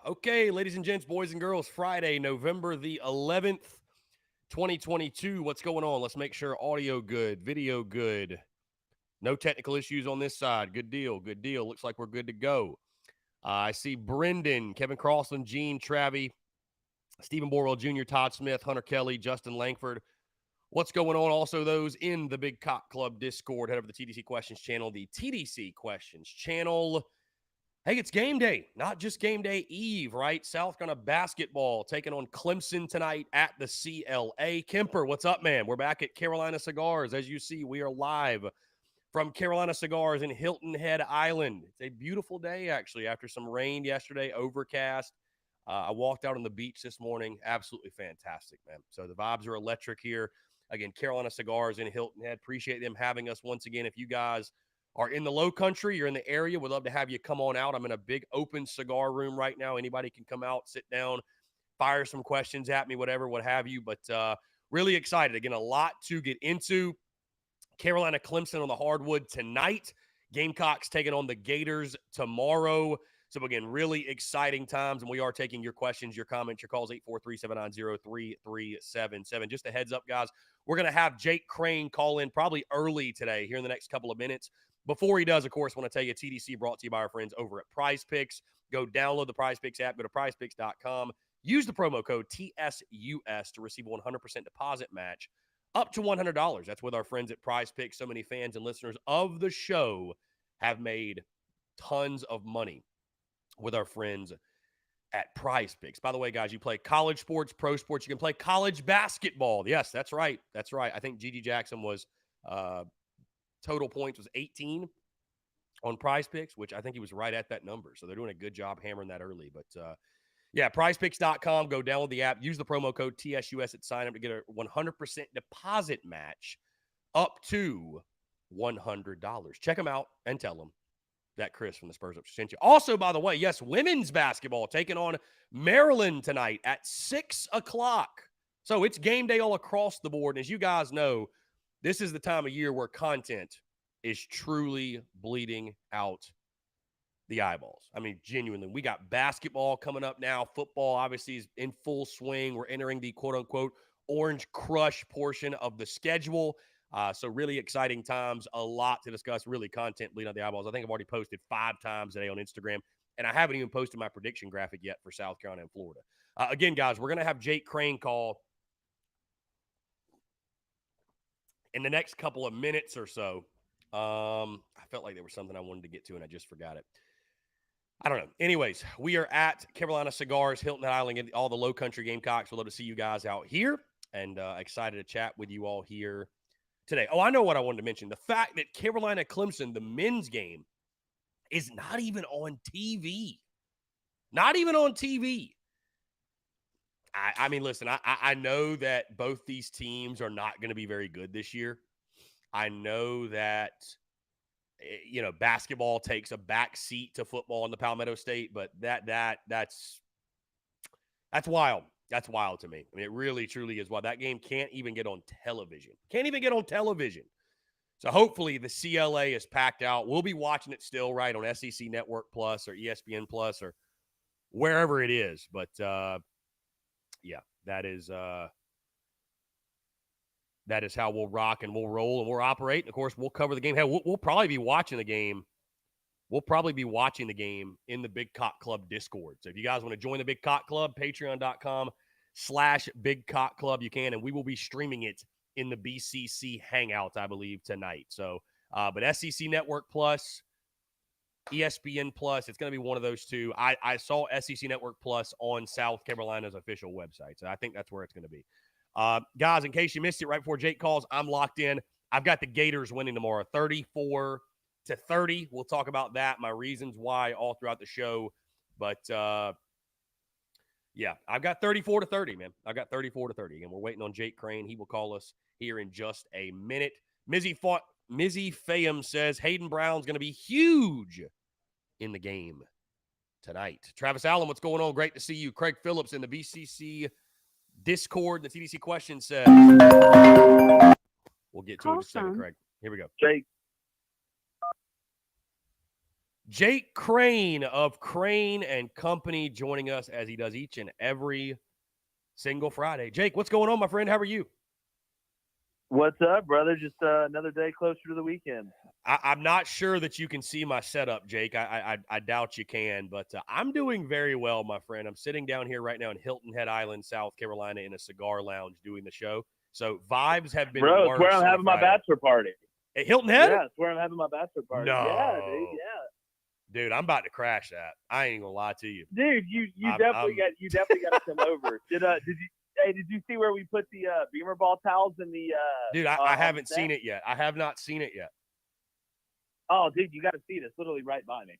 Okay, ladies and gents, boys and girls, Friday, November the 11th, 2022. What's going on? Let's make sure audio good, video good. No technical issues on this side. Good deal, good deal. Looks like we're good to go. I see Brendan, Kevin Crossland, Gene Travie, Stephen Borwell Jr., Todd Smith, Hunter Kelly, Justin Langford. What's going on? Also, those in the Big Cock Club Discord, head over to the TDC Questions channel, the TDC Questions channel. Hey, it's game day, not just game day eve, right? South Carolina basketball taking on Clemson tonight at the CLA. Kemper, what's up, man? We're back at Carolina Cigars. As you see, we are live from Carolina Cigars in Hilton Head Island. It's a beautiful day, actually, after some rain yesterday, overcast. I walked out on the beach this morning. Absolutely fantastic, man. So the vibes are electric here. Again, Carolina Cigars in Hilton Head. Appreciate them having us once again. If you guys are in the low country, you're in the area, we'd love to have you come on out. I'm in a big open cigar room right now. Anybody can come out, sit down, fire some questions at me, whatever, what have you. But really excited. Again, a lot to get into. Carolina Clemson on the hardwood tonight. Gamecocks taking on the Gators tomorrow. So, again, really exciting times, and we are taking your questions, your comments, your calls, 843-790-3377. Just a heads up, guys, we're going to have Jake Crane call in probably early today here in the next couple of minutes. Before he does, of course, I want to tell you, TDC brought to you by our friends over at Prize Picks. Go download the Prize Picks app. Go to prizepicks.com. Use the promo code TSUS to receive a 100% deposit match up to $100. That's with our friends at Prize Picks. So many fans and listeners of the show have made tons of money with our friends at Prize Picks. By the way, guys, you play college sports, pro sports. You can play college basketball. Yes, that's right. That's right. I think Gigi Jackson was total points was 18 on Prize Picks, which I think he was right at that number. So they're doing a good job hammering that early. But yeah, prizepicks.com. Go download the app. Use the promo code TSUS at sign up to get a 100% deposit match up to $100. Check them out and tell them that Chris from the Spurs Up sent you. Also, by the way, yes, women's basketball taking on Maryland tonight at 6 o'clock. So it's game day all across the board. And as you guys know, this is the time of year where content is truly bleeding out the eyeballs. I mean, genuinely, we got basketball coming up now. Football obviously is in full swing. We're entering the quote-unquote Orange Crush portion of the schedule. So really exciting times, a lot to discuss, really content bleeding out the eyeballs. I think I've already posted 5 times today on Instagram, and I haven't even posted my prediction graphic yet for South Carolina and Florida. Again, guys, we're going to have Jake Crane call in the next couple of minutes or so. I felt like there was something I wanted to get to, and I just forgot it. I don't know. Anyways, we are at Carolina Cigars, Hilton Island, and all the Low Country Gamecocks. We'd love to see you guys out here, and excited to chat with you all here today. Oh, I know what I wanted to mention. The fact that Carolina Clemson, the men's game, is not even on TV. Not even on TV. I mean, listen, I know that both these teams are not going to be very good this year. I know that basketball takes a back seat to football in the Palmetto State, but that's wild. That's wild to me. I mean, it really, truly is wild. That game can't even get on television. Can't even get on television. So hopefully the CLA is packed out. We'll be watching it still, right, on SEC Network Plus or ESPN Plus or wherever it is. But, yeah, that is how we'll rock and we'll roll and we'll operate. And, of course, we'll cover the game. Hey, we'll probably be watching the game. We'll probably be watching the game in the Big Cock Club Discord. So if you guys want to join the Big Cock Club, patreon.com/Big Cock Club, you can. And we will be streaming it in the BCC Hangout, I believe, tonight. So, but SEC Network Plus, ESPN Plus, it's going to be one of those two. I saw SEC Network Plus on South Carolina's official website. So I think that's where it's going to be. Guys, in case you missed it right before Jake calls, I'm locked in. I've got the Gators winning tomorrow, 34-30. We'll talk about that, my reasons why all throughout the show. But, yeah, I've got 34-30, man. I've got 34-30. Again, we're waiting on Jake Crane. He will call us here in just a minute. Mizzy Fayum says Hayden Brown's going to be huge in the game tonight. Travis Allen, what's going on? Great to see you. Craig Phillips in the BCC Discord, the TDC question says. We'll get to it in a second, Craig. Here we go. Jake. Jake Crane of Crane and Company joining us as he does each and every single Friday. Jake, what's going on, my friend? How are you? What's up, brother? Just another day closer to the weekend. I'm not sure that you can see my setup, Jake. I doubt you can, but I'm doing very well, my friend. I'm sitting down here right now in Hilton Head Island, South Carolina, in a cigar lounge doing the show. So vibes have been Bro, it's where worse I'm on a having my Friday. bachelor party. At Hilton Head? Yeah, it's where I'm having my bachelor party. Yeah, dude. No. Yeah, Dude, I'm about to crash that. I ain't gonna lie to you. dude. You definitely got to come over. Did you see where we put the Beamer ball towels in the Dude, I haven't seen it yet. I have not seen it yet. Oh, dude, you got to see it. It's literally right by me.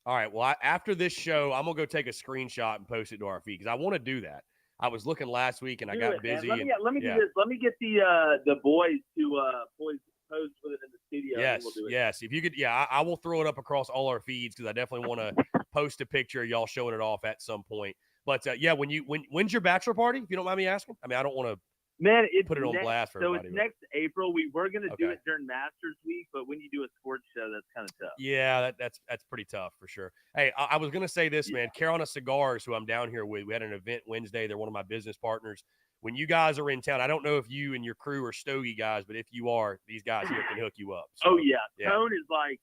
All right. Well, after this show, I'm gonna go take a screenshot and post it to our feed because I want to do that. I was looking last week and I got busy. Let me do this. Let me get the boys to pose with it in the studio. Yes, We'll do it. yes. If you could, I will throw it up across all our feeds because I definitely want to post a picture of y'all showing it off at some point. But yeah, when's your bachelor party? If you don't mind me asking. I mean, I don't want to. Man, put it on blast for everybody. So it's next April. We were going to do it during Masters Week, but when you do a sports show, that's kind of tough. Yeah, that's pretty tough for sure. Hey, I was going to say this, man. Carolina Cigars, who I'm down here with, we had an event Wednesday. They're one of my business partners. When you guys are in town, I don't know if you and your crew are Stogie guys, but if you are, these guys here can hook you up. So, oh yeah, Cone is like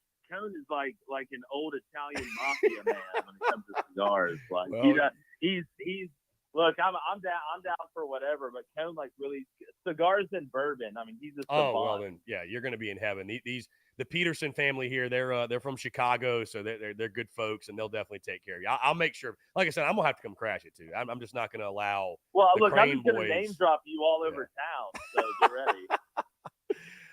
an old Italian mafia man when it comes to cigars. Like he's look, I'm down for whatever, but Cone like really cigars and bourbon. I mean, he's a savant. Oh well, then yeah, you're going to be in heaven. The Peterson family here, they're from Chicago, so they're good folks, and they'll definitely take care of you. I'll make sure. Like I said, I'm gonna have to come crash it too. I'm just not going to allow. Well, the look, Crane I'm just going boys. to name drop you all over town, so get ready.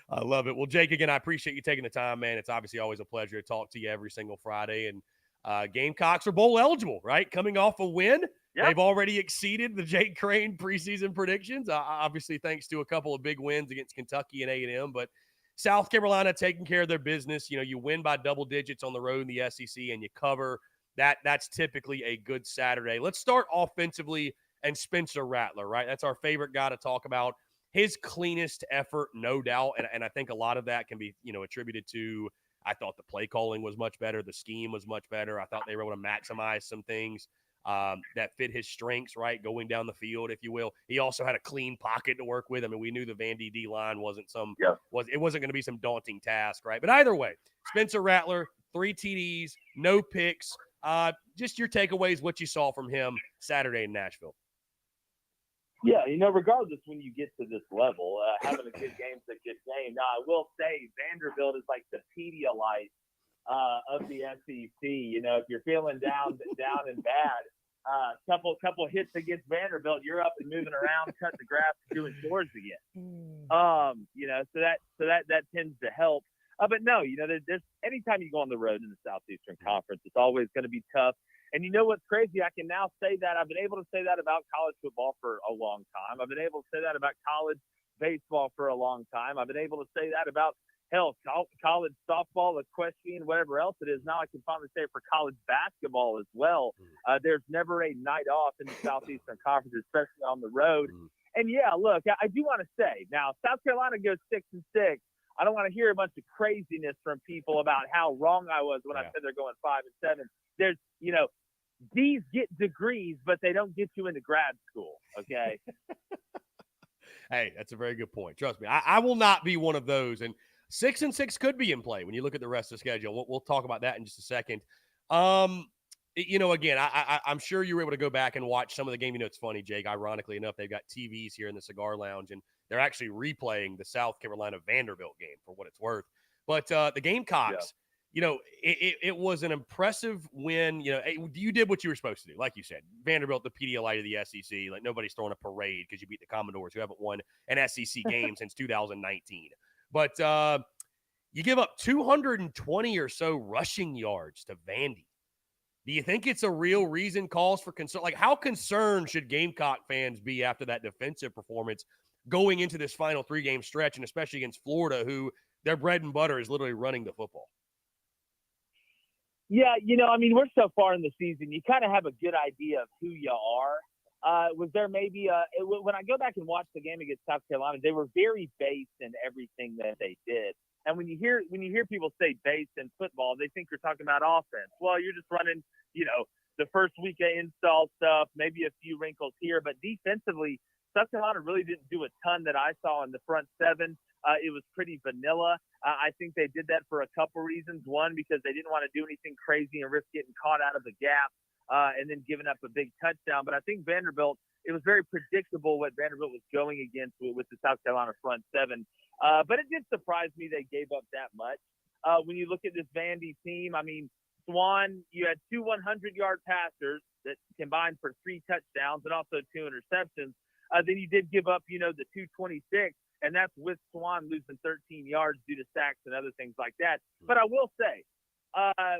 I love it. Well, Jake, again, I appreciate you taking the time, man. It's obviously always a pleasure to talk to you every single Friday. And Gamecocks are bowl eligible, right? Coming off a win. Yep. They've already exceeded the Jake Crane preseason predictions, obviously thanks to a couple of big wins against Kentucky and A&M. But South Carolina taking care of their business. You know, you win by double digits on the road in the SEC and you cover. That's typically a good Saturday. Let's start offensively and Spencer Rattler, right? That's our favorite guy to talk about. His cleanest effort, no doubt. And I think a lot of that can be, attributed to, I thought the play calling was much better. The scheme was much better. I thought they were able to maximize some things that fit his strengths, right? Going down the field, if you will. He also had a clean pocket to work with. I mean, we knew the Vandy D line wasn't wasn't going to be some daunting task, right? But either way, Spencer Rattler, 3 TDs, no picks. Just your takeaways, what you saw from him Saturday in Nashville. Yeah, regardless when you get to this level, having a good game's a good game. Now, I will say Vanderbilt is like the Pedialyte of the SEC. If you're feeling down and bad, couple hits against Vanderbilt, you're up and moving around, cutting the grass, doing chores again. So that tends to help. But no, there's anytime you go on the road in the Southeastern Conference, it's always going to be tough. And you know what's crazy? I can now say that. I've been able to say that about college football for a long time. I've been able to say that about college baseball for a long time. I've been able to say that about, college softball, equestrian, whatever else it is. Now I can finally say it for college basketball as well. There's never a night off in the Southeastern Conference, especially on the road. And, yeah, look, I do want to say, now, South Carolina goes 6-6. I don't want to hear a bunch of craziness from people about how wrong I was when I said they're going 5-7. There's, these get degrees, but they don't get you into grad school. Okay. Hey, that's a very good point. Trust me. I will not be one of those. And 6-6 could be in play when you look at the rest of the schedule. We'll talk about that in just a second. Again, I'm sure you were able to go back and watch some of the game. It's funny, Jake, ironically enough, they've got TVs here in the cigar lounge and they're actually replaying the South Carolina Vanderbilt game for what it's worth. But the Gamecocks, it was an impressive win. You did what you were supposed to do. Like you said, Vanderbilt, the Pedialyte of the SEC, like nobody's throwing a parade because you beat the Commodores who haven't won an SEC game since 2019. But you give up 220 or so rushing yards to Vandy. Do you think it's a real reason, cause for concern? Like, how concerned should Gamecock fans be after that defensive performance going into this final 3-game stretch, and especially against Florida, who their bread and butter is literally running the football? Yeah, we're so far in the season, you kind of have a good idea of who you are. Was there maybe when I go back and watch the game against South Carolina, they were very based in everything that they did. And when you hear people say base in football, they think you're talking about offense. Well, you're just running, the first week of install stuff, maybe a few wrinkles here, but defensively, South Carolina really didn't do a ton that I saw in the front seven. It was pretty vanilla. I think they did that for a couple reasons. One, because they didn't want to do anything crazy and risk getting caught out of the gap and then giving up a big touchdown. But I think Vanderbilt, it was very predictable what Vanderbilt was going against with the South Carolina front seven. But it did surprise me they gave up that much. When you look at this Vandy team, I mean, Swan, you had 2 100-yard passers that combined for 3 touchdowns and also 2 interceptions. Then you did give up, the 226, and that's with Swan losing 13 yards due to sacks and other things like that. But I will say,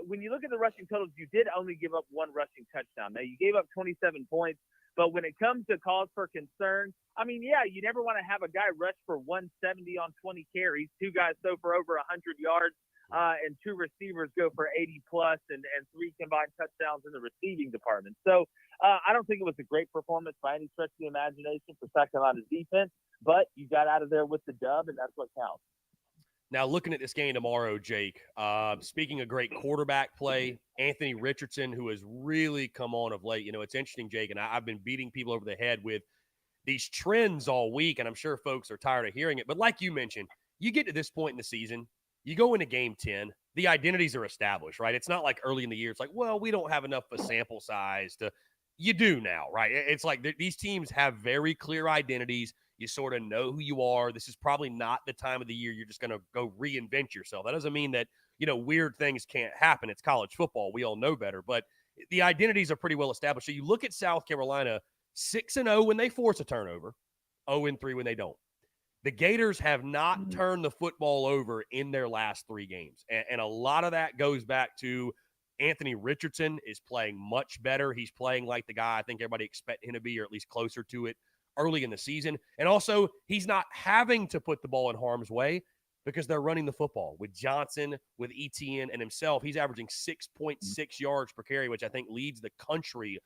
when you look at the rushing totals, you did only give up 1 rushing touchdown. Now, you gave up 27 points, but when it comes to cause for concern, I mean, yeah, you never want to have a guy rush for 170 on 20 carries, 2 guys throw for over 100 yards, and 2 receivers go for 80 plus and 3 combined touchdowns in the receiving department. So I don't think it was a great performance by any stretch of the imagination for South Carolina's defense, but you got out of there with the dub, and that's what counts. Now, looking at this game tomorrow, Jake, speaking of great quarterback play, Anthony Richardson, who has really come on of late. It's interesting, Jake, and I've been beating people over the head with these trends all week, and I'm sure folks are tired of hearing it. But like you mentioned, you get to this point in the season, you go into game 10, the identities are established, right? It's not like early in the year. It's like, well, we don't have enough of a sample size to – you do now, right? It's like these teams have very clear identities. You sort of know who you are. This is probably not the time of the year you're just going to go reinvent yourself. That doesn't mean that, weird things can't happen. It's college football. We all know better. But the identities are pretty well established. So you look at South Carolina, 6-0 when they force a turnover, 0-3 when they don't. The Gators have not turned the football over in their last 3 games. And a lot of that goes back to Anthony Richardson is playing much better. He's playing like the guy I think everybody expected him to be, or at least closer to it early in the season. And also, he's not having to put the ball in harm's way because they're running the football. With Johnson, with Etienne, and himself, he's averaging 6.6 yards per carry, which I think leads the country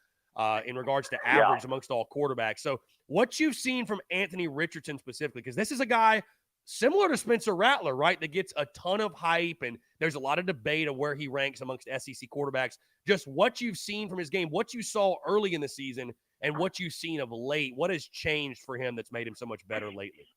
in regards to average amongst all quarterbacks. So what you've seen from Anthony Richardson specifically, because this is a guy similar to Spencer Rattler, right, that gets a ton of hype, and there's a lot of debate of where he ranks amongst SEC quarterbacks. Just what you've seen from his game, what you saw early in the season, and what you've seen of late, what has changed for him that's made him so much better lately?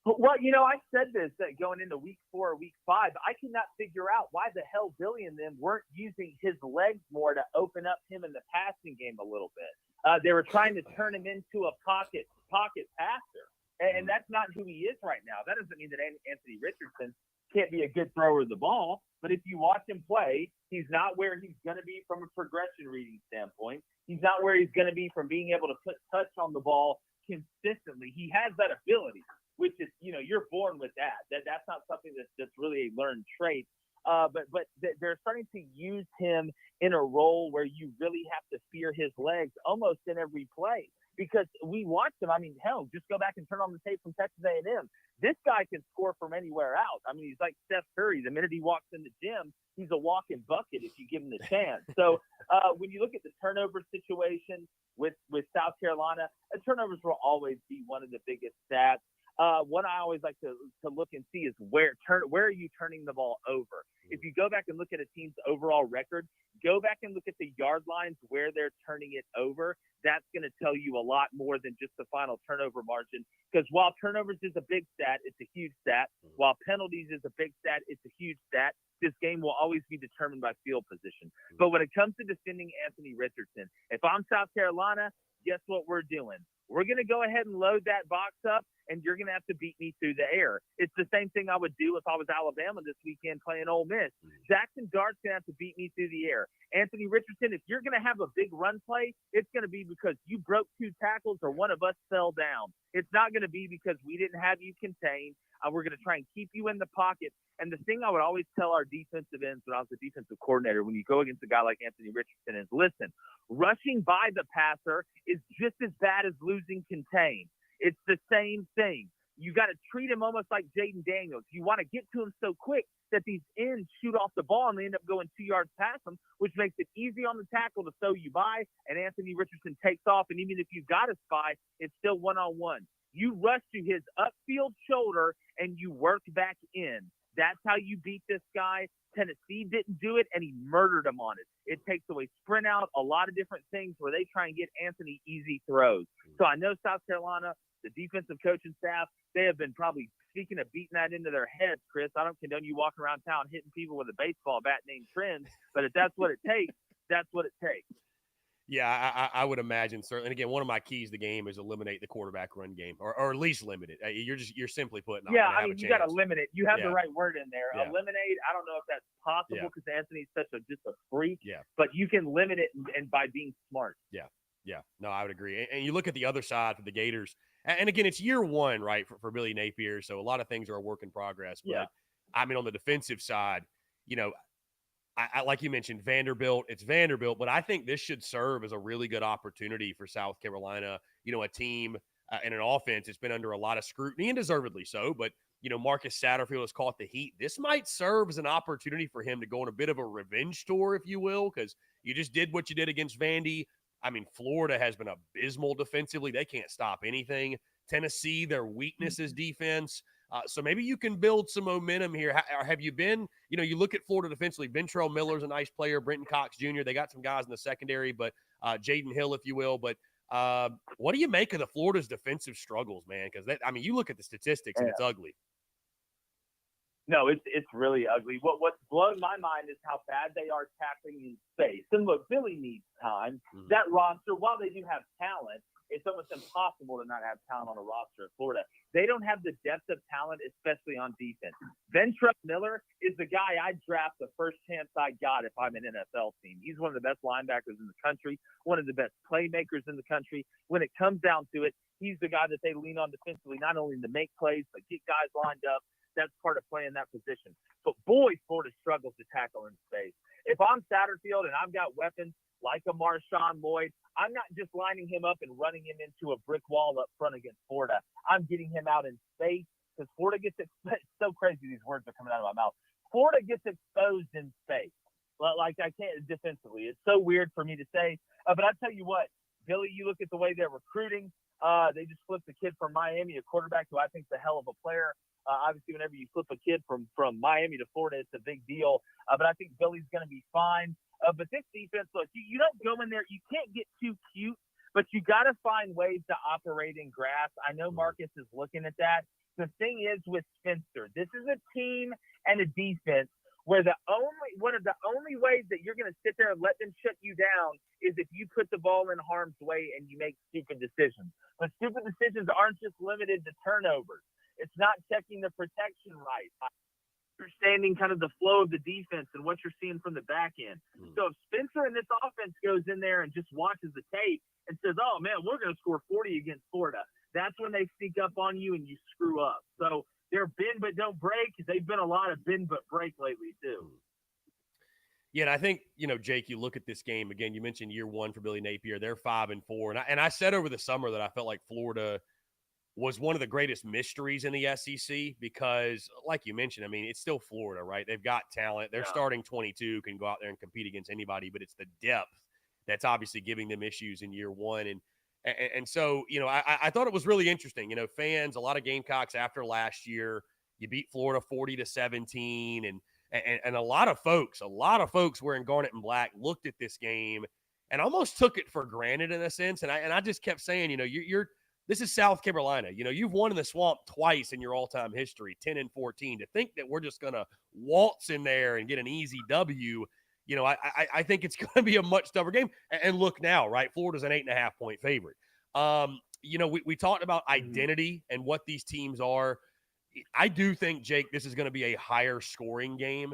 Well, I said this going into week 4 or week 5. I cannot figure out why the hell Billy and them weren't using his legs more to open up him in the passing game a little bit. They were trying to turn him into a pocket passer, and that's not who he is right now. That doesn't mean that Anthony Richardson can't be a good thrower of the ball, but if you watch him play, he's not where he's going to be from a progression reading standpoint. He's not where he's going to be from being able to put touch on the ball consistently. He has that ability, which is, you're born with that. That's not something that's really a learned trait. But they're starting to use him in a role where you really have to fear his legs almost in every play. Because we watched him. I mean, hell, just go back and turn on the tape from Texas A&M. This guy can score from anywhere out. I mean, he's like Steph Curry. The minute he walks in the gym, he's a walking bucket if you give him the chance. So when you look at the turnover situation with South Carolina, turnovers will always be one of the biggest stats. What I always like to look and see is where are you turning the ball over? If you go back and look at a team's overall record, go back and look at the yard lines where they're turning it over. That's going to tell you a lot more than just the final turnover margin. Because while turnovers is a big stat, it's a huge stat. While penalties is a big stat, it's a huge stat. This game will always be determined by field position. But when it comes to defending Anthony Richardson, if I'm South Carolina, guess what we're doing? We're going to go ahead and load that box up, and you're going to have to beat me through the air. It's the same thing I would do if I was Alabama this weekend playing Ole Miss. Jackson Dart's going to have to beat me through the air. Anthony Richardson, if you're going to have a big run play, it's going to be because you broke 2 tackles or one of us fell down. It's not going to be because we didn't have you contained. We're going to try and keep you in the pocket. And the thing I would always tell our defensive ends when I was the defensive coordinator, when you go against a guy like Anthony Richardson, is listen, rushing by the passer is just as bad as losing contain. It's the same thing. You got to treat him almost like Jaden Daniels. You want to get to him so quick that these ends shoot off the ball and they end up going 2 yards past him, which makes it easy on the tackle to throw you by, and Anthony Richardson takes off. And even if you've got a spy, it's still one-on-one. You rush to his upfield shoulder and you work back in. That's how you beat this guy. Tennessee didn't do it, and he murdered him on it. It takes away sprint out, a lot of different things where they try and get Anthony easy throws. So I know South Carolina, the defensive coaching staff, they have been probably speaking of beating that into their heads, Chris. I don't condone you walking around town hitting people with a baseball bat named Trend, but if that's what it takes, that's what it takes. Yeah, I would imagine certainly. And again, one of my keys to the game is eliminate the quarterback run game, or at least limit it. You're simply putting. Yeah, I mean, you got to limit it. You have the right word in there. Yeah. Eliminate. I don't know if that's possible because Anthony's just a freak. Yeah. But you can limit it and by being smart. Yeah. Yeah. No, I would agree. And you look at the other side for the Gators, and again, it's year one, right, for Billy Napier. So a lot of things are a work in progress. But I mean, on the defensive side, I like you mentioned Vanderbilt. It's Vanderbilt, but I think this should serve as a really good opportunity for South Carolina. A team and an offense that's been under a lot of scrutiny, and deservedly so. But Marcus Satterfield has caught the heat. This might serve as an opportunity for him to go on a bit of a revenge tour, if you will, because you just did what you did against Vandy. I mean, Florida has been abysmal defensively. They can't stop anything. Tennessee, their weakness is defense. So maybe you can build some momentum here. Have you been, you look at Florida defensively, Ventrell Miller's a nice player, Brenton Cox Jr., they got some guys in the secondary, but Jaden Hill, if you will. But what do you make of the Florida's defensive struggles, man? Because, you look at the statistics and it's ugly. No, it's really ugly. What's blown my mind is how bad they are tackling in space. And look, Billy needs time. Mm-hmm. That roster, while they do have talent, it's almost impossible to not have talent on a roster at Florida. They don't have the depth of talent, especially on defense. Ventrell Miller is the guy I'd draft the first chance I got if I'm an NFL team. He's one of the best linebackers in the country, one of the best playmakers in the country. When it comes down to it, he's the guy that they lean on defensively, not only to make plays, but get guys lined up. That's part of playing that position. But boy, Florida struggles to tackle in space. If I'm Satterfield and I've got weapons like a Marshawn Lloyd, I'm not just lining him up and running him into a brick wall up front against Florida. I'm getting him out in space because Florida gets exposed. It's so crazy these words are coming out of my mouth. Florida gets exposed in space. Like I can't defensively. It's so weird for me to say. But I tell you what, Billy, you look at the way they're recruiting. They just flipped a kid from Miami, a quarterback who I think is a hell of a player. Obviously, whenever you flip a kid from Miami to Florida, it's a big deal. But I think Billy's going to be fine. But this defense, look, you don't go in there. You can't get too cute, but you got to find ways to operate in grass. I know Marcus is looking at that. The thing is with Spencer, this is a team and a defense where one of the only ways that you're going to sit there and let them shut you down is if you put the ball in harm's way and you make stupid decisions. But stupid decisions aren't just limited to turnovers. It's not checking the protection right. Understanding kind of the flow of the defense and what you're seeing from the back end. So if Spencer and this offense goes in there and just watches the tape and says, oh, man, we're going to score 40 against Florida, that's when they sneak up on you and you screw up. So they're bend but don't break. They've been a lot of bend but break lately too. Yeah, and I think, Jake, you look at this game, again, you mentioned year one for Billy Napier. They're 5-4. And I said over the summer that I felt like Florida was one of the greatest mysteries in the SEC because, like you mentioned, it's still Florida, right? They've got talent. They're starting 22, can go out there and compete against anybody, but it's the depth that's obviously giving them issues in year one. And so, I thought it was really interesting. Fans, a lot of Gamecocks after last year, you beat Florida 40-17, and a lot of folks wearing garnet and black looked at this game and almost took it for granted in a sense. And I just kept saying, this is South Carolina. You've won in the Swamp twice in your all-time history, 10-14. To think that we're just going to waltz in there and get an easy W, I think it's going to be a much tougher game. And look now, right? Florida's an 8.5-point favorite. We talked about identity and what these teams are. I do think, Jake, this is going to be a higher scoring game.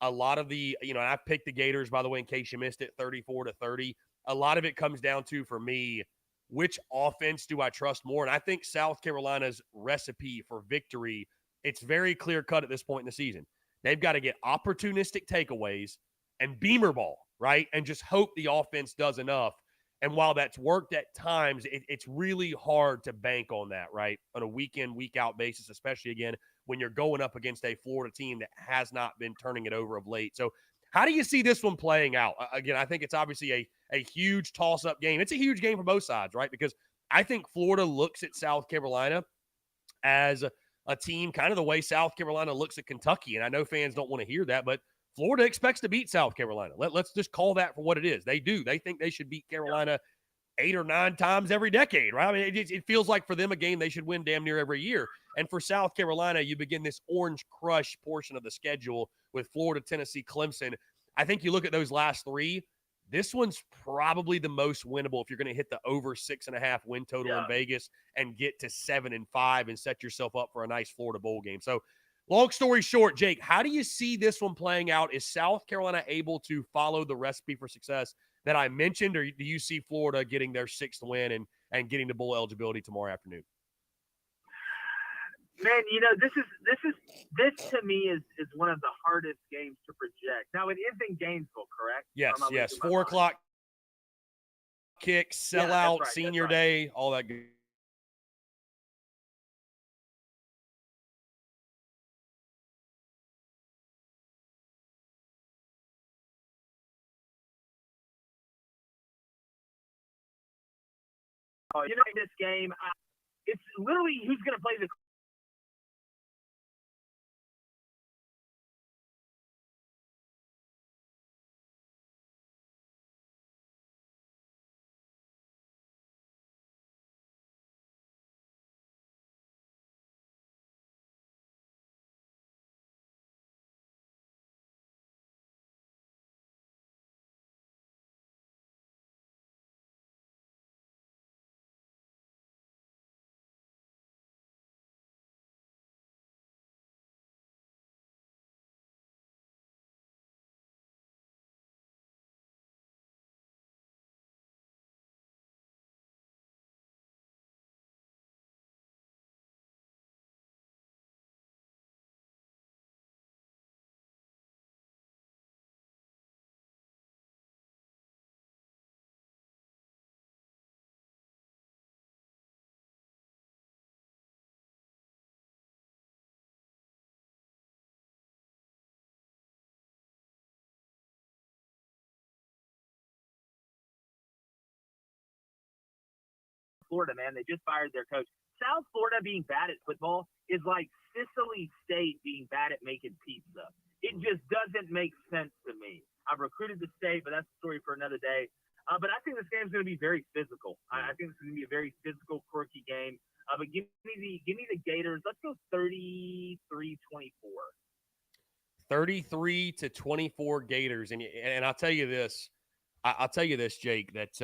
A lot of the, and I've picked the Gators, by the way, in case you missed it, 34-30. A lot of it comes down to, for me, which offense do I trust more? And I think South Carolina's recipe for victory, it's very clear-cut at this point in the season. They've got to get opportunistic takeaways and beamer ball, right? And just hope the offense does enough. And while that's worked at times, it's really hard to bank on that, right? On a week-in, week-out basis, especially, again, when you're going up against a Florida team that has not been turning it over of late. So how do you see this one playing out? Again, I think it's obviously a huge toss-up game. It's a huge game for both sides, right? Because I think Florida looks at South Carolina as a team kind of the way South Carolina looks at Kentucky. And I know fans don't want to hear that, but Florida expects to beat South Carolina. Let's just call that for what it is. They do. They think they should beat Carolina 8 or 9 times every decade, right? I mean, it feels like for them a game they should win damn near every year. And for South Carolina, you begin this Orange Crush portion of the schedule with Florida, Tennessee, Clemson. I think you look at those last 3, this one's probably the most winnable if you're going to hit the over 6.5 win total in Vegas and get to 7-5 and set yourself up for a nice Florida bowl game. So long story short, Jake, how do you see this one playing out? Is South Carolina able to follow the recipe for success that I mentioned, or do you see Florida getting their 6th win and getting to bowl eligibility tomorrow afternoon? Man, this to me is one of the hardest games to project. Now it is in Gainesville, correct? Yes. 4 o'clock kick, sellout, right, senior day, all that good. This game, it's literally who's going to play the. Florida, man, they just fired their coach. South Florida being bad at football is like Sicily State being bad at making pizza. It just doesn't make sense to me. I've recruited the state, but that's a story for another day. But I think this game's going to be very physical. I think this is going to be a very physical, quirky game. But give me the Gators. Let's go 33-24. 33-24 Gators, and I'll tell you this. I'll tell you this, Jake, that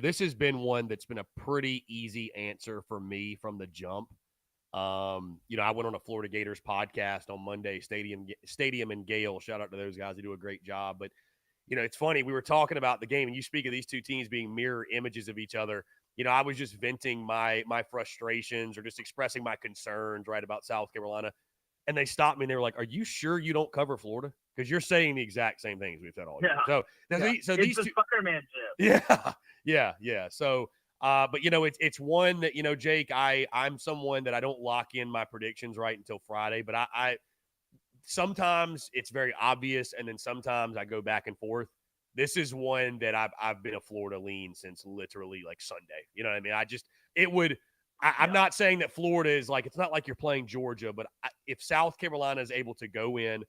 this has been one that's been a pretty easy answer for me from the jump. I went on a Florida Gators podcast on Monday, Stadium and Gale. Shout out to those guys. They do a great job. But, it's funny. We were talking about the game, and you speak of these two teams being mirror images of each other. I was just venting my frustrations or just expressing my concerns, right, about South Carolina. And they stopped me, and they were like, are you sure you don't cover Florida? Because you're saying the exact same things we've said all year. So it's these the two – Fuckermanship. Yeah. So, but it's one that, Jake, I'm someone that I don't lock in my predictions right until Friday, but I sometimes it's very obvious. And then sometimes I go back and forth. This is one that I've been a Florida lean since literally like Sunday. You know what I mean? I'm not saying that Florida is like, it's not like you're playing Georgia, but if South Carolina is able to go in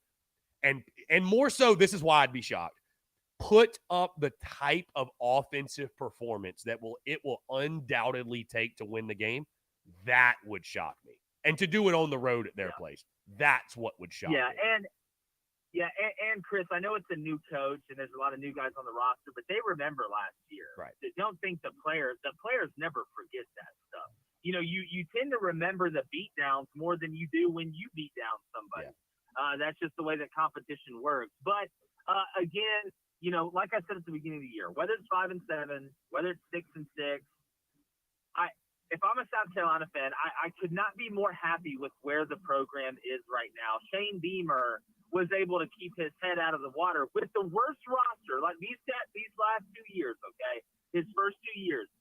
and more so, this is why I'd be shocked. Put up the type of offensive performance that it will undoubtedly take to win the game, that would shock me. And to do it on the road at their place, that's what would shock me. And Chris, I know it's a new coach and there's a lot of new guys on the roster, but they remember last year. Right. They don't think the players never forget that stuff. You tend to remember the beatdowns more than you do when you beat down somebody. Yeah. That's just the way that competition works. But again, like I said at the beginning of the year, whether it's 5-7, whether it's 6-6, if I'm a South Carolina fan, I could not be more happy with where the program is right now. Shane Beamer was able to keep his head out of the water with the worst roster, like these last 2 years, okay? His first 2 years.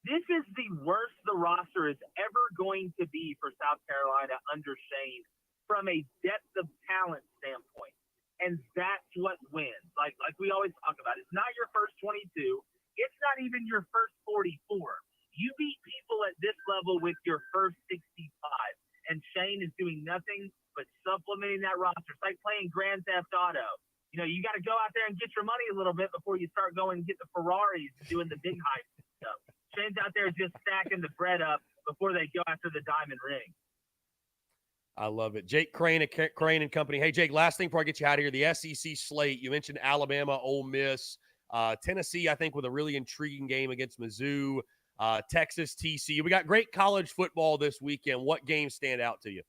This is the worst the roster is ever going to be for South Carolina under Shane from a depth of talent standpoint. And that's what wins. Like we always talk about, it's not your first 22. It's not even your first 44. You beat people at this level with your first 65, and Shane is doing nothing but supplementing that roster. It's like playing Grand Theft Auto. You know, you got to go out there and get your money a little bit before you start going and get the Ferraris and doing the big hype stuff. Shane's out there just stacking the bread up before they go after the diamond ring. I love it. Jake Crane at Crane and Company. Hey, Jake, last thing before I get you out of here, the SEC slate. You mentioned Alabama, Ole Miss, Tennessee, I think, with a really intriguing game against Mizzou, Texas, TCU. We got great college football this weekend. What games stand out to you?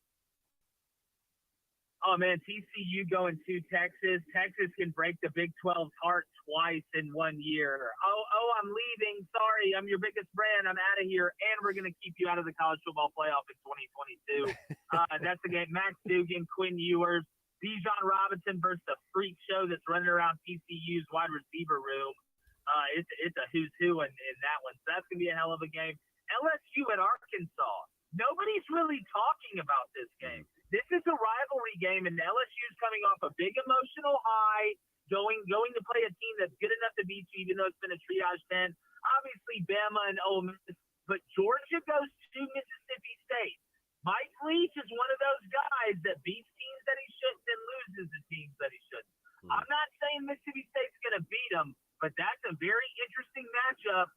Oh, man, TCU going to Texas. Texas can break the Big 12's heart twice in 1 year. Oh, I'm leaving. Sorry, I'm your biggest brand. I'm out of here, and we're going to keep you out of the college football playoff in 2022. That's the game. Max Duggan, Quinn Ewers, Bijan Robinson versus the freak show that's running around TCU's wide receiver room. It's a who's who in that one. So that's going to be a hell of a game. LSU at Arkansas. Nobody's really talking about this game. This is a rivalry game, and LSU's coming off a big emotional high, going to play a team that's good enough to beat you, even though it's been a triage 10. Obviously, Bama and Ole Miss, but Georgia goes to Mississippi State. Mike Leach is one of those guys that beats teams that he shouldn't and loses the teams that he shouldn't. I'm not saying Mississippi State's going to beat them, but that's a very interesting matchup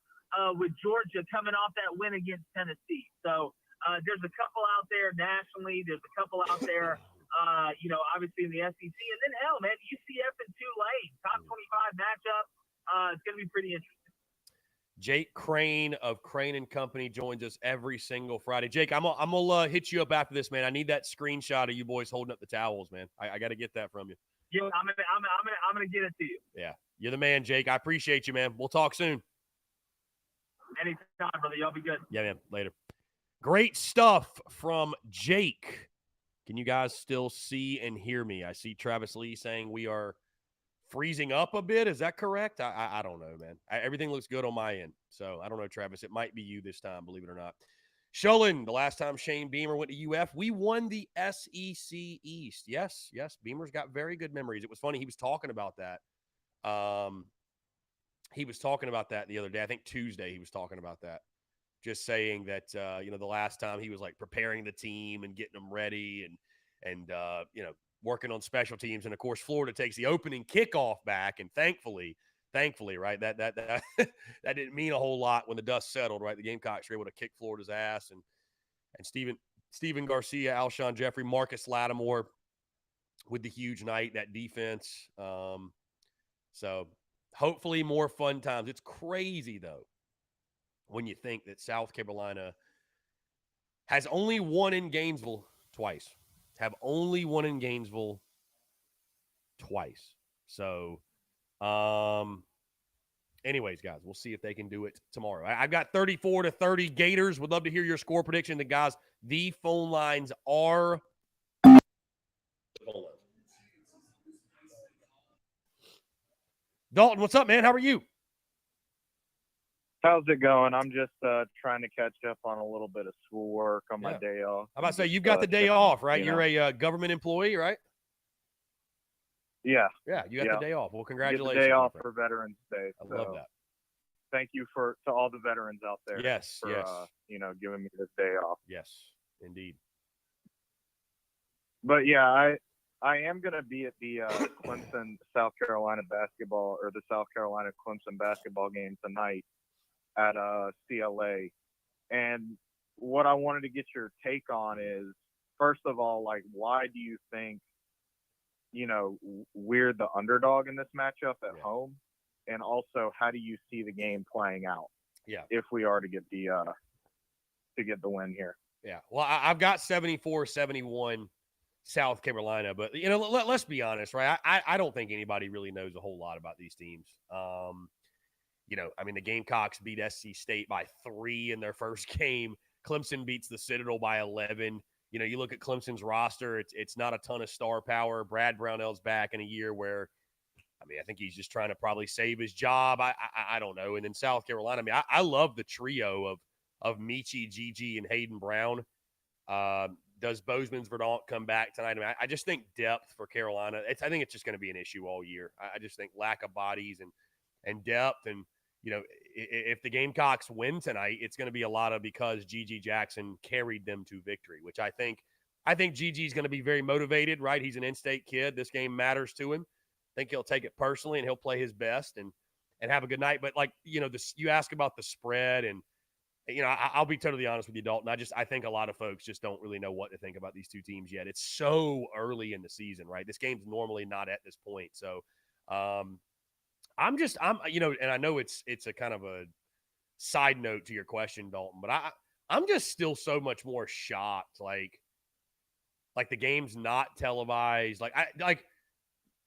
with Georgia coming off that win against Tennessee. So there's a couple out there nationally. There's a couple out there, obviously in the SEC. And then, hell, man, UCF and Tulane, top 25 matchup. It's going to be pretty interesting. Jake Crane of Crane and Company joins us every single Friday. Jake, I'm gonna hit you up after this, man. I need that screenshot of you boys holding up the towels, man. I got to get that from you. Yeah, I'm gonna get it to you. Yeah, you're the man, Jake. I appreciate you, man. We'll talk soon. Anytime, brother. Y'all be good. Yeah, man. Later. Great stuff from Jake. Can you guys still see and hear me? I see Travis Lee saying we are freezing up a bit. Is that correct? I don't know, man. Everything looks good on my end. So I don't know, Travis. It might be you this time, believe it or not. Shulin, the last time Shane Beamer went to UF, we won the SEC East. Yes. Beamer's got very good memories. It was funny. He was talking about that. He was talking about that the other day. I think Tuesday he was talking about that. Just saying that, the last time he was like preparing the team and getting them ready and working on special teams. And of course, Florida takes the opening kickoff back. And thankfully, right, that that didn't mean a whole lot when the dust settled, right? The Gamecocks were able to kick Florida's ass. And Steven Garcia, Alshon Jeffrey, Marcus Lattimore with the huge night, that defense. So hopefully more fun times. It's crazy, though, when you think that South Carolina has only won in Gainesville twice. So, anyways, guys, we'll see if they can do it tomorrow. I've got 34-30 Gators. Would love to hear your score prediction. The phone lines are. Dalton, what's up, man? How are you? How's it going? I'm just trying to catch up on a little bit of schoolwork on my day off. I'm about to say, you've got the day off, right? You're a government employee, right? Yeah. Yeah, you got the day off. Well, congratulations. Get the day off for Veterans Day. I love that. Thank you to all the veterans out there. Yes, for, yes. Giving me this day off. Yes, indeed. But yeah, I am going to be at the Clemson South Carolina basketball, or the South Carolina Clemson basketball game tonight at CLA. And what I wanted to get your take on is, first of all, like, why do you think, we're the underdog in this matchup at home? And also, how do you see the game playing out? Yeah. If we are to get the win here. Yeah. Well, I've got 74-71 South Carolina, but let's be honest, right? I don't think anybody really knows a whole lot about these teams. The Gamecocks beat SC State by 3 in their first game. Clemson beats the Citadel by 11. You look at Clemson's roster, it's not a ton of star power. Brad Brownell's back in a year where, I think he's just trying to probably save his job. I don't know. And then South Carolina, I love the trio of Michi, Gigi, and Hayden Brown. Does Bozeman's Verdant come back tonight? I just think depth for Carolina, I think it's just going to be an issue all year. I just think lack of bodies and depth. And, if the Gamecocks win tonight, it's going to be a lot of because G.G. Jackson carried them to victory, which I think G.G. is going to be very motivated, right? He's an in-state kid. This game matters to him. I think he'll take it personally and he'll play his best and have a good night. But you ask about the spread and, I'll be totally honest with you, Dalton. I think a lot of folks just don't really know what to think about these two teams yet. It's so early in the season, right? This game's normally not at this point. So, and I know it's a kind of a side note to your question, Dalton, but I'm just still so much more shocked. Like the game's not televised.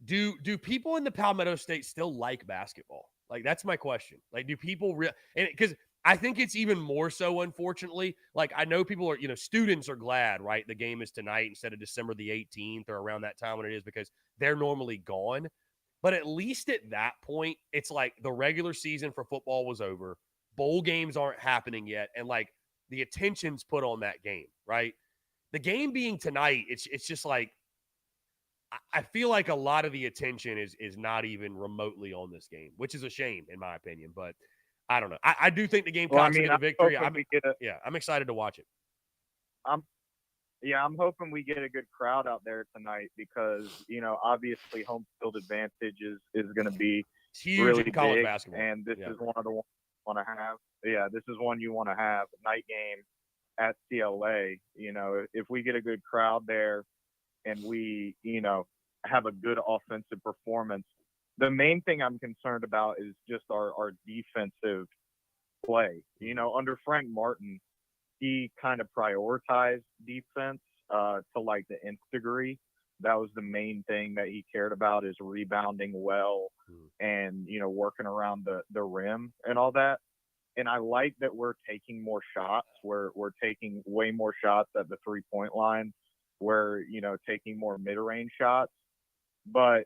Do people in the Palmetto State still like basketball? Like, that's my question. Like, do people because I think it's even more so, unfortunately. Like, I know people are, students are glad, right? The game is tonight instead of December the 18th or around that time when it is because they're normally gone. But at least at that point, it's like the regular season for football was over. Bowl games aren't happening yet. And, like, the attention's put on that game, right? The game being tonight, it's just like, I feel like a lot of the attention is not even remotely on this game, which is a shame in my opinion. But I don't know. I do think the Gamecocks get a victory. I'm excited to watch it. I'm hoping we get a good crowd out there tonight because, obviously home field advantage is going to be huge really in college big, basketball. and this is one of the ones you want to have. Yeah, this is one you want to have, night game at CLA. If we get a good crowd there and we, have a good offensive performance, the main thing I'm concerned about is just our defensive play. Under Frank Martin, he kind of prioritized defense to like the nth degree. That was the main thing that he cared about, is rebounding well and, working around the rim and all that. And I like that we're taking more shots. We're taking way more shots at the 3-point line. We're, taking more mid-range shots. But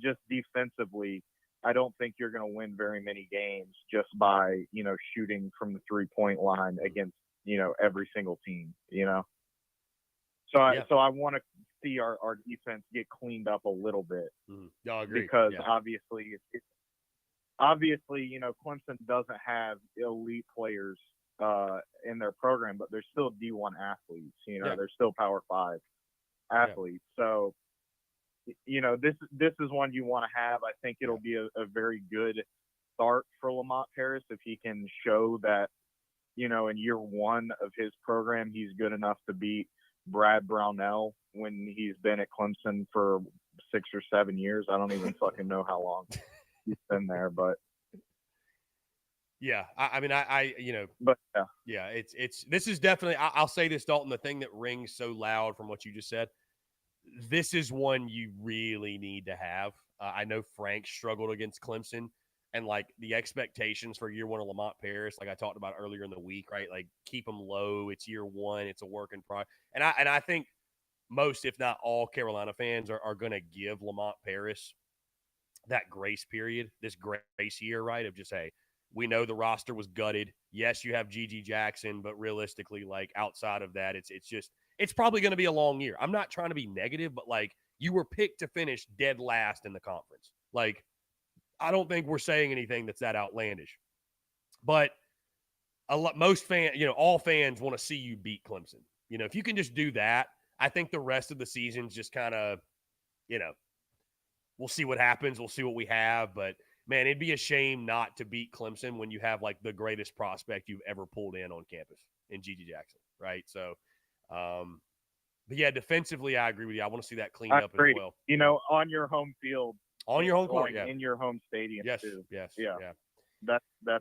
just defensively, I don't think you're going to win very many games just by, shooting from the 3-point line against, every single team, So I want to see our defense get cleaned up a little bit. I agree. Because obviously, Clemson doesn't have elite players in their program, but they're still D1 athletes. They're still Power 5 athletes. Yeah. So, this is one you want to have. I think it'll be a very good start for Lamont Paris if he can show that, in year one of his program, he's good enough to beat Brad Brownell when he's been at Clemson for 6 or 7 years. I don't even fucking know how long he's been there, but yeah, it's this is definitely, I'll say this, Dalton, the thing that rings so loud from what you just said, this is one you really need to have. I know Frank struggled against Clemson, and like the expectations for year one of Lamont Paris, like I talked about earlier in the week, right? Like keep them low. It's year one. It's a work in progress. And I think most, if not all, Carolina fans are going to give Lamont Paris that grace period, this grace year, right? Of just, hey, we know the roster was gutted. Yes, you have G.G. Jackson, but realistically, like outside of that, it's probably going to be a long year. I'm not trying to be negative, but like you were picked to finish dead last in the conference. Like, I don't think we're saying anything that's that outlandish. But most fans, all fans want to see you beat Clemson. If you can just do that, I think the rest of the season's just kind of, we'll see what happens. We'll see what we have. But, man, it'd be a shame not to beat Clemson when you have, like, the greatest prospect you've ever pulled in on campus in G.G. Jackson, right? So, but, yeah, defensively, I agree with you. I want to see that cleaned up as well. On your home field. On your home court, in your home stadium, too. Yes.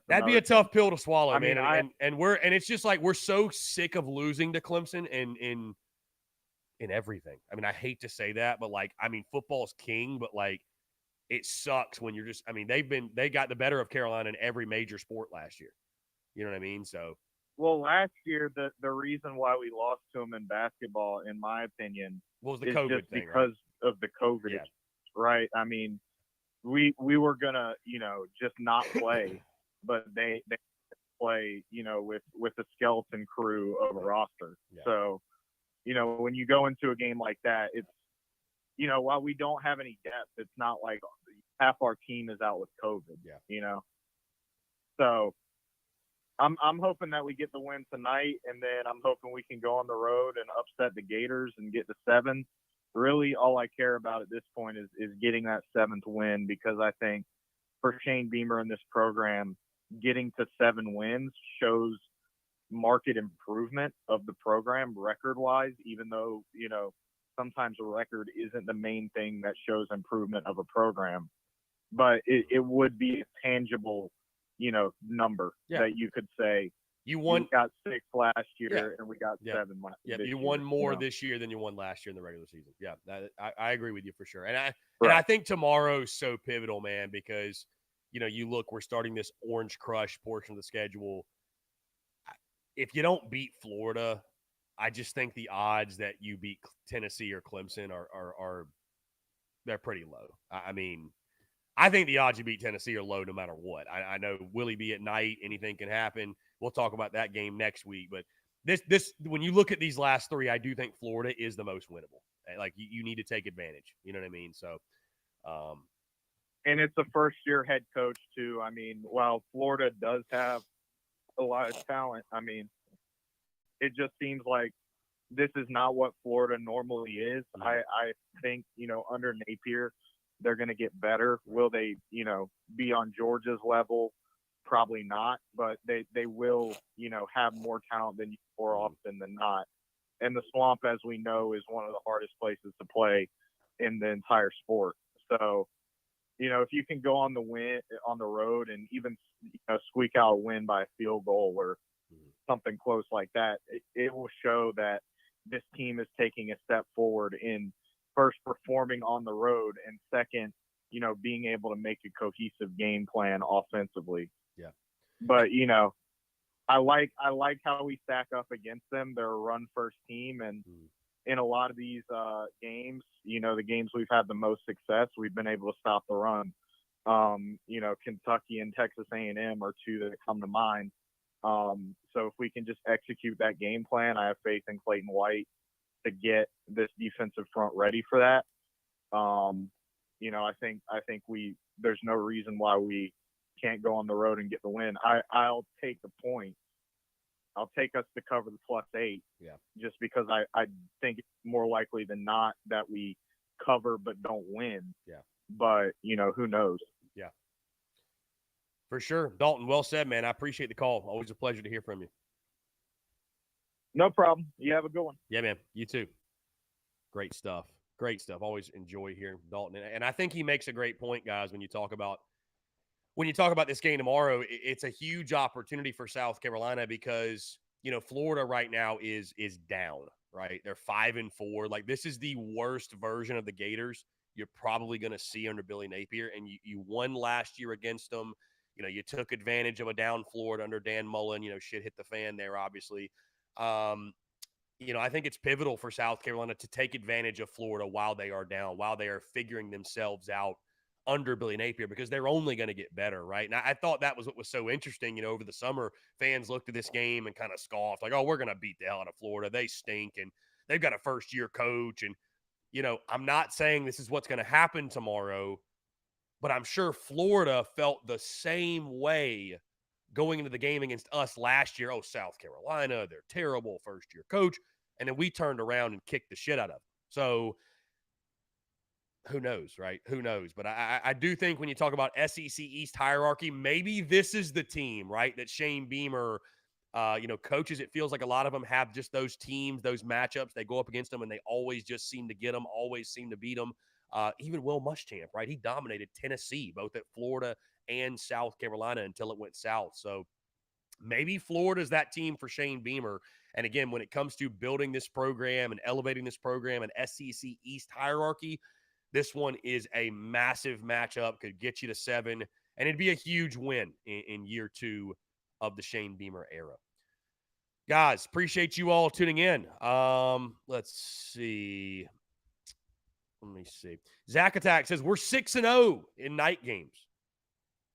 That'd be a tough pill to swallow, man. And it's just like we're so sick of losing to Clemson in everything. I mean, I hate to say that, but like, I mean, football's king, but like, it sucks when you're just. I mean, they got the better of Carolina in every major sport last year. You know what I mean? So. Well, last year the reason why we lost to them in basketball, in my opinion, was the is COVID just thing, because of the COVID. Yeah. Right. I mean, we were gonna, just not play, but they play, with a skeleton crew of a roster. Yeah. So, when you go into a game like that, it's, while we don't have any depth, it's not like half our team is out with COVID. Yeah. So I'm hoping that we get the win tonight, and then I'm hoping we can go on the road and upset the Gators and get to 7. Really, all I care about at this point is getting that 7th win, because I think for Shane Beamer and this program, getting to 7 wins shows market improvement of the program record-wise, even though, sometimes a record isn't the main thing that shows improvement of a program. But it would be a tangible, number that you could say, you won. We got 6 last year, and we got 7 last year. Yeah, you won more this year than you won last year in the regular season. Yeah, I agree with you for sure. And I think tomorrow's so pivotal, man, because you look, we're starting this Orange Crush portion of the schedule. If you don't beat Florida, I just think the odds that you beat Tennessee or Clemson are they're pretty low. I mean, I think the odds you beat Tennessee are low no matter what. I know will he be at night? Anything can happen. We'll talk about that game next week. But this when you look at these last 3, I do think Florida is the most winnable. Like you need to take advantage. You know what I mean? So, and it's a first-year head coach too. I mean, while Florida does have a lot of talent, I mean, it just seems like this is not what Florida normally is. Mm-hmm. I think, under Napier, they're going to get better. Will they, be on Georgia's level? Probably not, but they will, have more talent than more often than not. And the Swamp, as we know, is one of the hardest places to play in the entire sport. So, if you can go on the road and even squeak out a win by a field goal or something close like that, it will show that this team is taking a step forward in first performing on the road, and second, being able to make a cohesive game plan offensively. Yeah. But, I like how we stack up against them. They're a run first team, and in a lot of these games, the games we've had the most success, we've been able to stop the run. Kentucky and Texas A&M are 2 that come to mind. So if we can just execute that game plan, I have faith in Clayton White to get this defensive front ready for that. I think there's no reason why we can't go on the road and get the win. I'll take the point. I'll take us to cover the +8. Yeah. Just because I think it's more likely than not that we cover but don't win. Yeah. But, who knows? Yeah. For sure. Dalton, well said, man. I appreciate the call. Always a pleasure to hear from you. No problem. You have a good one. Yeah, man. You too. Great stuff. Great stuff. Always enjoy hearing from Dalton. And I think he makes a great point, guys, when you talk about this game tomorrow. It's a huge opportunity for South Carolina because, Florida right now is down, right? They're 5-4. Like, this is the worst version of the Gators you're probably going to see under Billy Napier. And you won last year against them. You took advantage of a down Florida under Dan Mullen. Shit hit the fan there, obviously. I think it's pivotal for South Carolina to take advantage of Florida while they are down, while they are figuring themselves out under Billy Napier, because they're only going to get better, right? And I thought that was what was so interesting. Over the summer, fans looked at this game and kind of scoffed, like, oh, we're going to beat the hell out of Florida. They stink, and they've got a first-year coach. And, I'm not saying this is what's going to happen tomorrow, but I'm sure Florida felt the same way going into the game against us last year. Oh, South Carolina, they're terrible, first-year coach. And then we turned around and kicked the shit out of them. So who knows, right? Who knows? But I do think when you talk about SEC East hierarchy, maybe this is the team, right, that Shane Beamer, coaches. It feels like a lot of them have just those teams, those matchups. They go up against them, and they always just seem to get them, always seem to beat them. Even Will Muschamp, right? He dominated Tennessee, both at Florida and South Carolina, until it went south. So maybe Florida's that team for Shane Beamer. And again, when it comes to building this program and elevating this program and SEC East hierarchy, this one is a massive matchup, could get you to 7, and it'd be a huge win in year 2 of the Shane Beamer era. Guys, appreciate you all tuning in. Let's see. Let me see. Zach Attack says we're 6-0 in night games.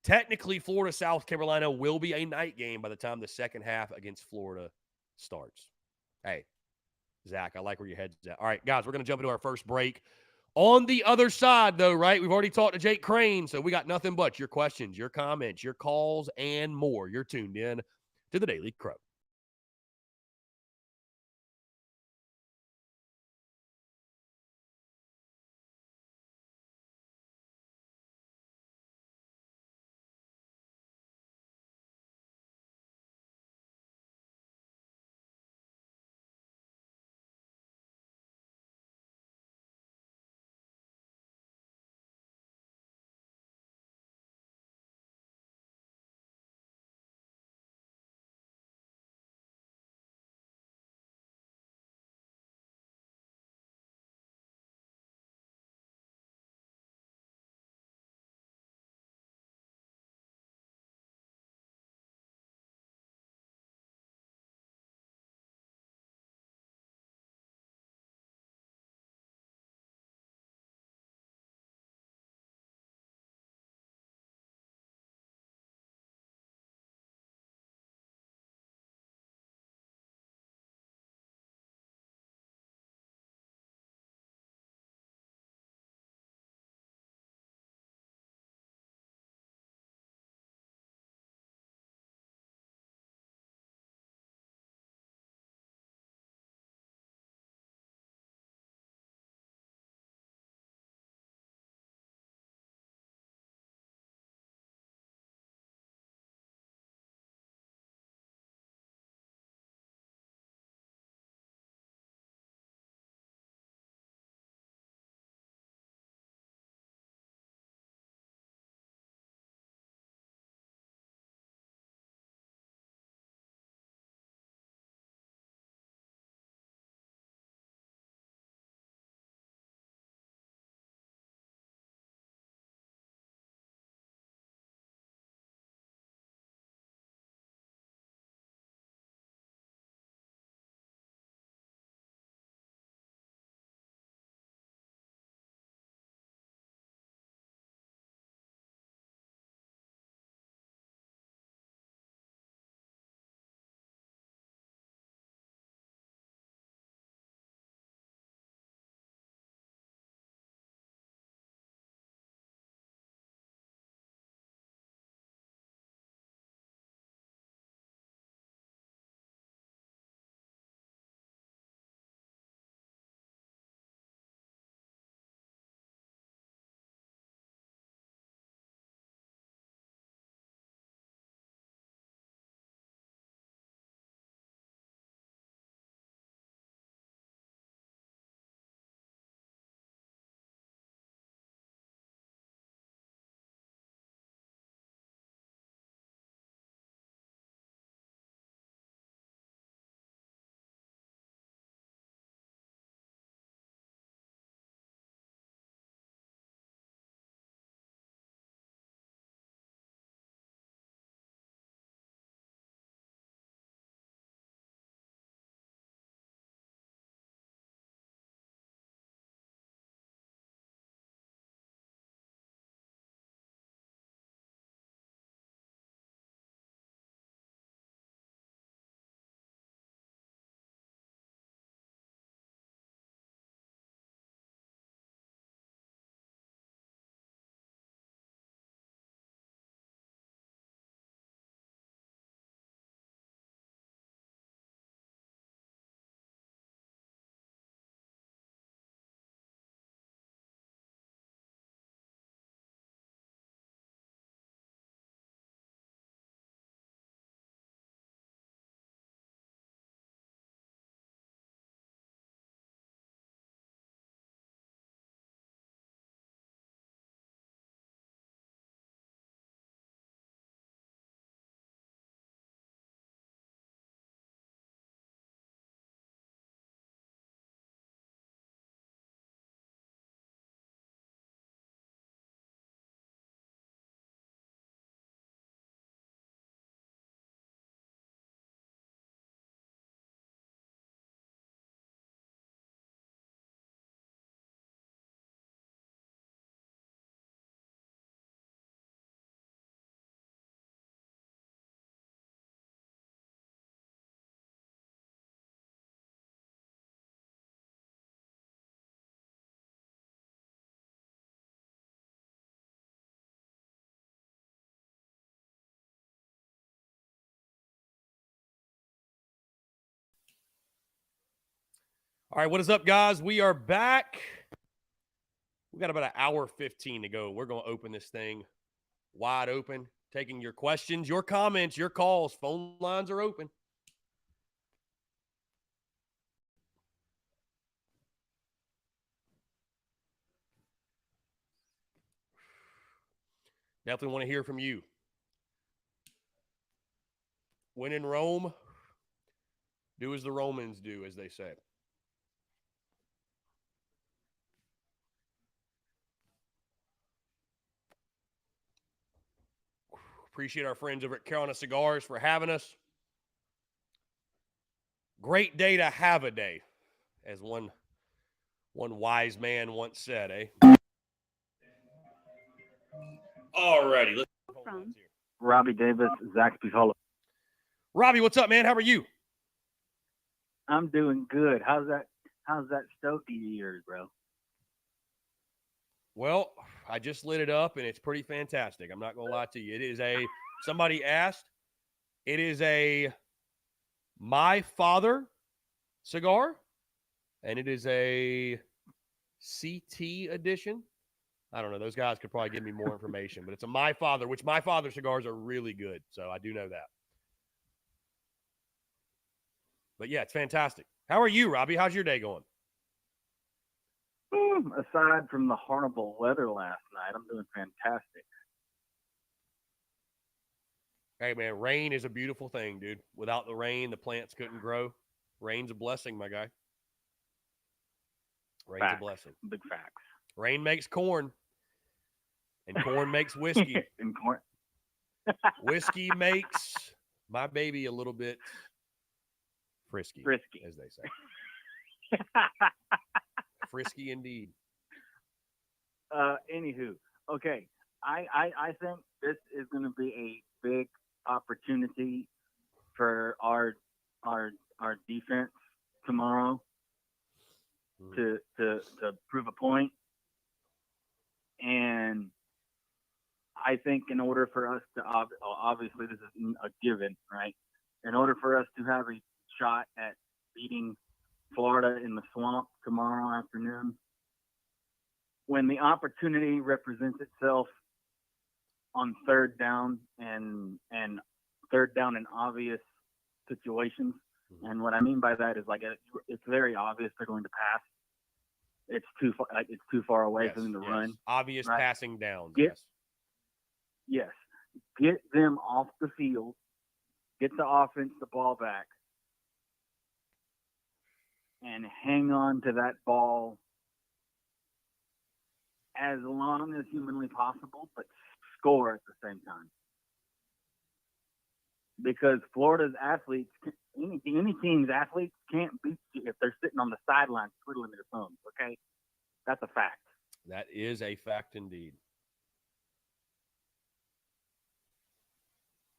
Technically, Florida, South Carolina will be a night game by the time the second half against Florida starts. Hey, Zach, I like where your head's at. All right, guys, we're going to jump into our first break. On the other side, though, right, we've already talked to Jake Crane, so we got nothing but your questions, your comments, your calls, and more. You're tuned in to the Daily Crow. All right, what is up, guys? We are back. We got about an hour 15 to go. We're going to open this thing wide open, taking your questions, your comments, your calls. Phone lines are open. Definitely want to hear from you. When in Rome, do as the Romans do, as they say. Appreciate our friends over at Carolina Cigars for having us. Great day to have a day, as one wise man once said, eh? All righty. Let's From Robbie Davis, Zaxby's Hall. Robbie, what's up, man? How are you? I'm doing good. How's that Stokie of yours, bro? Well, I just lit it up, and it's pretty fantastic. I'm not going to lie to you. It is somebody asked, it is a My Father cigar, and it is a CT edition. I don't know. Those guys could probably give me more information, but it's a My Father, which My Father cigars are really good. So I do know that. But yeah, it's fantastic. How are you, Robbie? How's your day going? Aside from the horrible weather last night, I'm doing fantastic. Hey, man, rain is a beautiful thing, dude. Without the rain, the plants couldn't grow. Rain's a blessing, my guy. Rain's Facts. a blessing. Big facts. Rain makes corn, and corn makes whiskey. And corn. Whiskey makes my baby a little bit frisky, as they say. Frisky indeed. Anywho, okay. I think this is going to be a big opportunity for our defense tomorrow to prove a point. And I think in order for us to obviously this is a given, right? In order for us to have a shot at beating Florida in the swamp tomorrow afternoon, when the opportunity represents itself on third down and third down in obvious situations, and what I mean by that is like it's very obvious they're going to pass. It's too far. Like it's too far away for them to run. Obvious right? passing downs. Yes. Get them off the field. Get the offense the ball back. And hang on to that ball as long as humanly possible, but score at the same time. Because Florida's athletes, any team's athletes can't beat you if they're sitting on the sidelines twiddling their thumbs, okay? That's a fact. That is a fact indeed.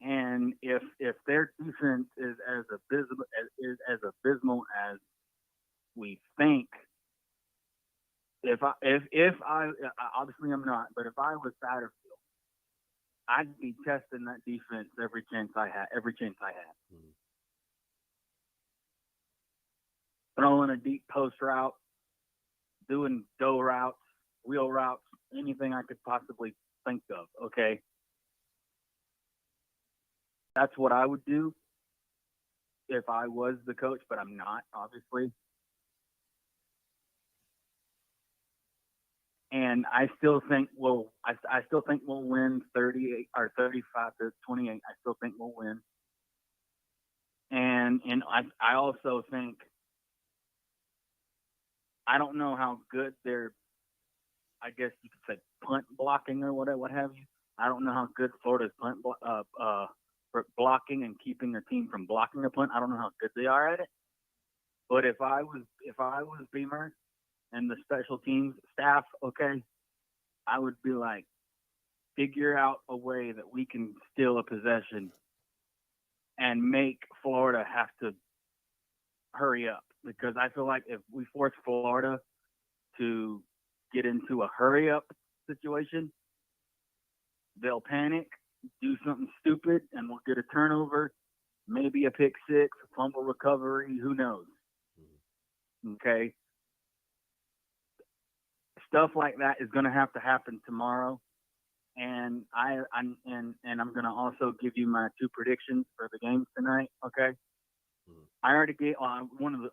And if their defense is as abysmal as we think, if I obviously I'm not, but if I was Satterfield, I'd be testing that defense every chance I had. Mm-hmm. Throwing a deep post route, doing dough routes, wheel routes, anything I could possibly think of. Okay, that's what I would do if I was the coach, but I'm not, obviously. And I still think we'll win 38 or 35 to 28. I still think we'll win. And I also think I don't know how good their, I guess you could say, punt blocking or whatever, what have you. I don't know how good Florida's punt for blocking and keeping their team from blocking a punt. I don't know how good they are at it. But if I was Beamer and the special teams staff, okay, I would be like, figure out a way that we can steal a possession and make Florida have to hurry up. Because I feel like if we force Florida to get into a hurry up situation, they'll panic, do something stupid, and we'll get a turnover, maybe a pick six, a fumble recovery, who knows. Okay, stuff like that is going to happen tomorrow, and I'm going to also give you my 2 predictions for the games tonight. Okay, I already gave the women's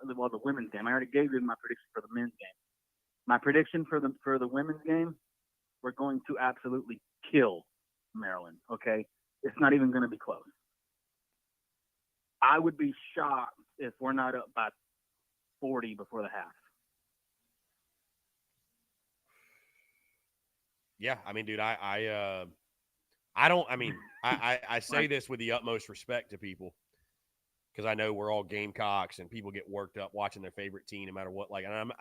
game. I already gave you my prediction for the men's game. My prediction for the women's game, we're going to absolutely kill Maryland. Okay, it's not even going to be close. I would be shocked if we're not up by 40 before the half. Yeah, I mean, dude, I say this with the utmost respect to people, because I know we're all Gamecocks and people get worked up watching their favorite team no matter what. Like, and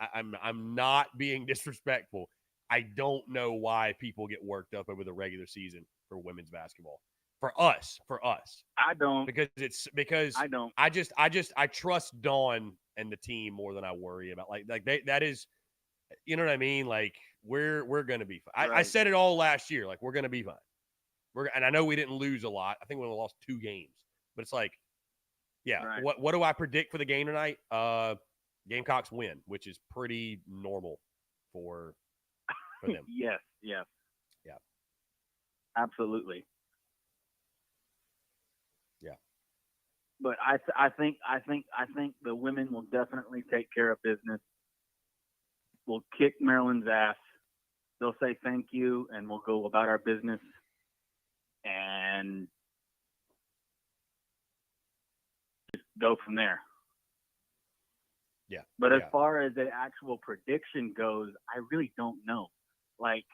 I'm not being disrespectful. I don't know why people get worked up over the regular season for women's basketball. For us. I don't. Because I don't. I trust Dawn and the team more than I worry about. That is, you know what I mean? Like, we're going to be fine. Right. I said it all last year. Like, we're going to be fine. And I know we didn't lose a lot. I think we only lost 2 games. But it's like, yeah. Right. What do I predict for the game tonight? Gamecocks win, which is pretty normal for them. Yes. Yeah. Absolutely. Yeah. But I think the women will definitely take care of business. We'll kick Maryland's ass. They'll say thank you, and we'll go about our business. And just go from there. Yeah. But as far as the actual prediction goes, I really don't know. Like,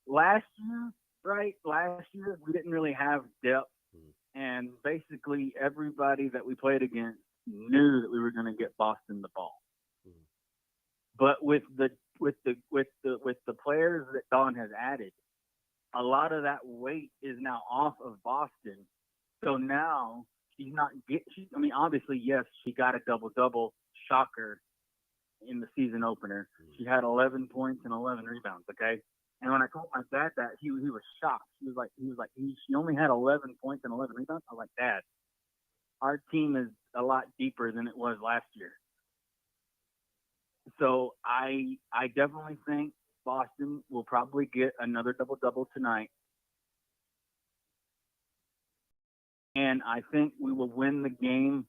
last year, right? Last year, we didn't really have depth. And basically, everybody that we played against knew that we were going to get Boston the ball. But with the players that Dawn has added, a lot of that weight is now off of Boston. So now she's not obviously, yes, she got a double-double, shocker, in the season opener. She had 11 points and 11 rebounds, okay? And when I told my dad that, he was shocked. He was like, she only had 11 points and 11 rebounds? I was like, Dad, our team is a lot deeper than it was last year. So I definitely think Boston will probably get another double-double tonight. And I think we will win the game.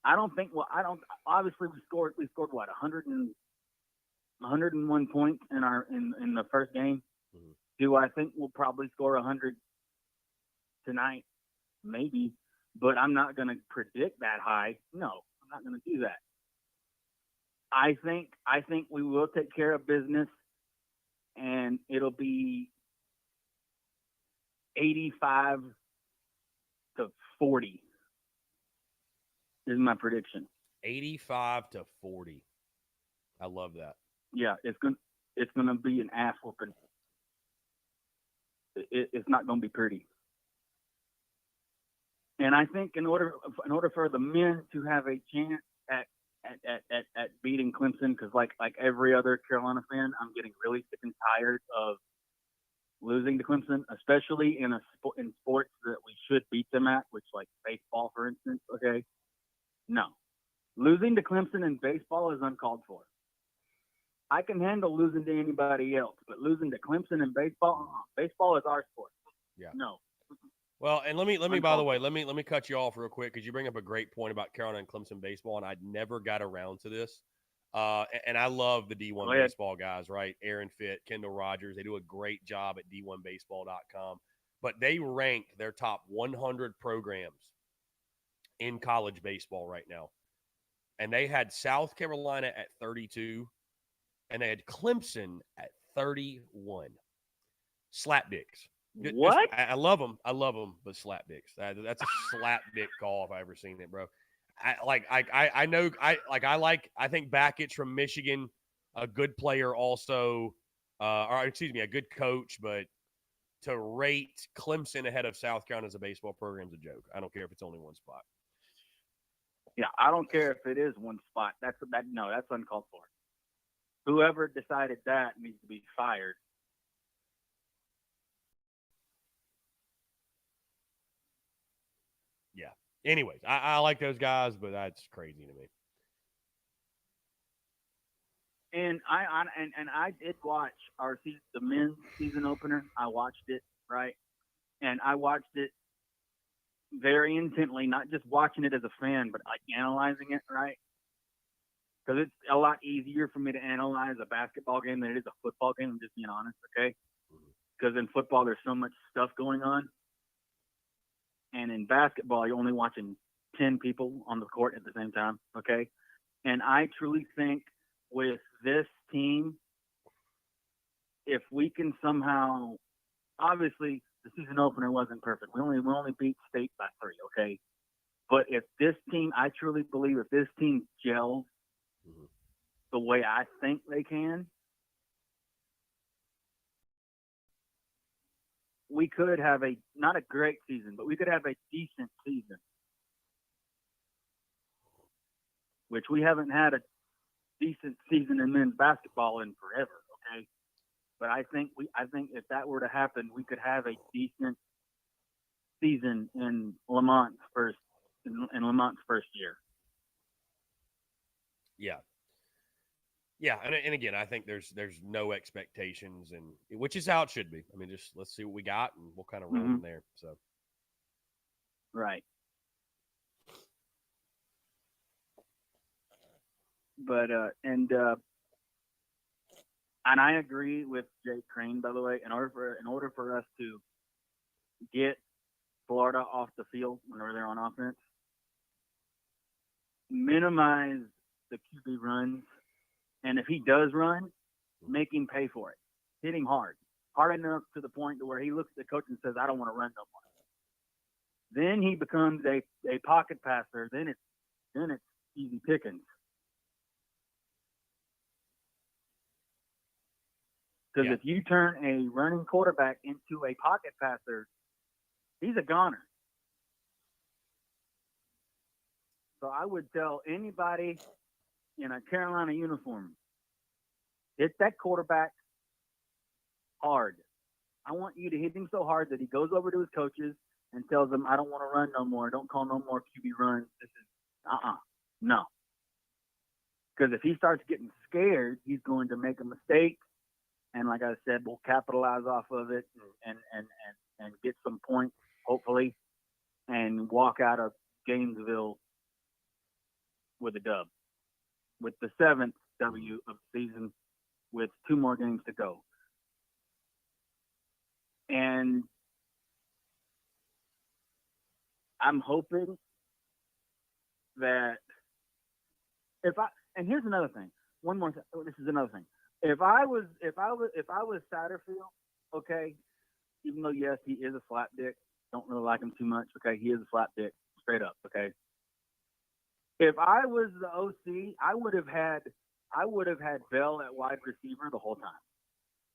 Obviously we scored what, 101 points in the first game. Mm-hmm. Do I think we'll probably score 100 tonight? Maybe, but I'm not going to predict that high. No, I'm not going to do that. I think we will take care of business, and it'll be 85-40 is my prediction. 85-40. I love that. Yeah, it's gonna be an ass whooping. It's not gonna be pretty. And I think in order for the men to have a chance at beating Clemson, because like every other Carolina fan, I'm getting really sick and tired of losing to Clemson, especially in sports that we should beat them at, which like baseball, for instance. Okay, no, losing to Clemson in baseball is uncalled for. I can handle losing to anybody else, but losing to Clemson in baseball is our sport. Yeah. No. Well, and let me by the way, let me cut you off real quick, because you bring up a great point about Carolina and Clemson baseball, and I never got around to this. And I love the D1 baseball guys, right? Aaron Fitt, Kendall Rogers. They do a great job at d1baseball.com. But they rank their top 100 programs in college baseball right now. And they had South Carolina at 32, and they had Clemson at 31. Slapdicks. What? I love them. But slapdicks. That's a slapdick call if I ever seen it, bro. I think Bakich from Michigan, a good player also, a good coach, but to rate Clemson ahead of South Carolina as a baseball program is a joke. I don't care if it's only one spot. Yeah, I don't care if it is one spot. That's uncalled for. Whoever decided that needs to be fired. Anyways, I like those guys, but that's crazy to me. And I did watch the men's season opener. I watched it, right? And I watched it very intently, not just watching it as a fan, but like analyzing it, right? Because it's a lot easier for me to analyze a basketball game than it is a football game. I'm just being honest, okay? Because in football, there's so much stuff going on. And in basketball, you're only watching 10 people on the court at the same time, okay? And I truly think with this team, if we can somehow, obviously the season opener wasn't perfect. We only beat State by 3, okay? But if this team, I truly believe if this team gels the way I think they can, we could have not a great season, but we could have a decent season, which we haven't had a decent season in men's basketball in forever. Okay. But I think if that were to happen, we could have a decent season in Lamont's first year. Yeah. Yeah, and again, I think there's no expectations, and which is how it should be. I mean, just let's see what we got, and we'll kind of roll from there. So, right. But and I agree with Jake Crane, by the way. In order for us to get Florida off the field whenever they're on offense, minimize the QB runs. And if he does run, make him pay for it. Hit him hard enough to the point to where he looks at the coach and says, "I don't want to run no more." Then he becomes a pocket passer. Then it's easy pickings. Because if you turn a running quarterback into a pocket passer, he's a goner. So I would tell anybody in a Carolina uniform, hit that quarterback hard. I want you to hit him so hard that he goes over to his coaches and tells them, "I don't want to run no more. Don't call no more QB runs. This is no." Because if he starts getting scared, he's going to make a mistake, and like I said, we'll capitalize off of it and get some points, hopefully, and walk out of Gainesville with a dub. With the 7th W of the season, with 2 more games to go. And I'm hoping that and here's another thing. This is another thing. If I was Satterfield, okay, even though yes, he is a slap dick, don't really like him too much, okay, he is a slap dick, straight up, okay. If I was the OC, I would have had Bell at wide receiver the whole time.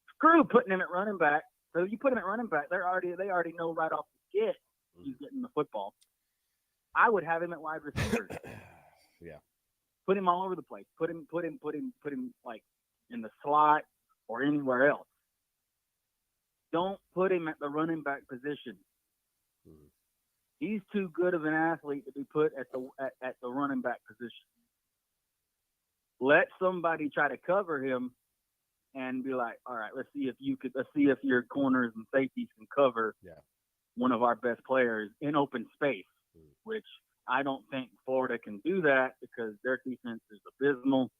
Screw putting him at running back. So you put him at running back, they already know right off the get he's getting the football. I would have him at wide receiver. Yeah. Put him all over the place. Put him like in the slot or anywhere else. Don't put him at the running back position. Mm-hmm. He's too good of an athlete to be put at the running back position. Let somebody try to cover him and be like, all right, let's see if your corners and safeties can cover one of our best players in open space, which I don't think Florida can do that because their defense is abysmal.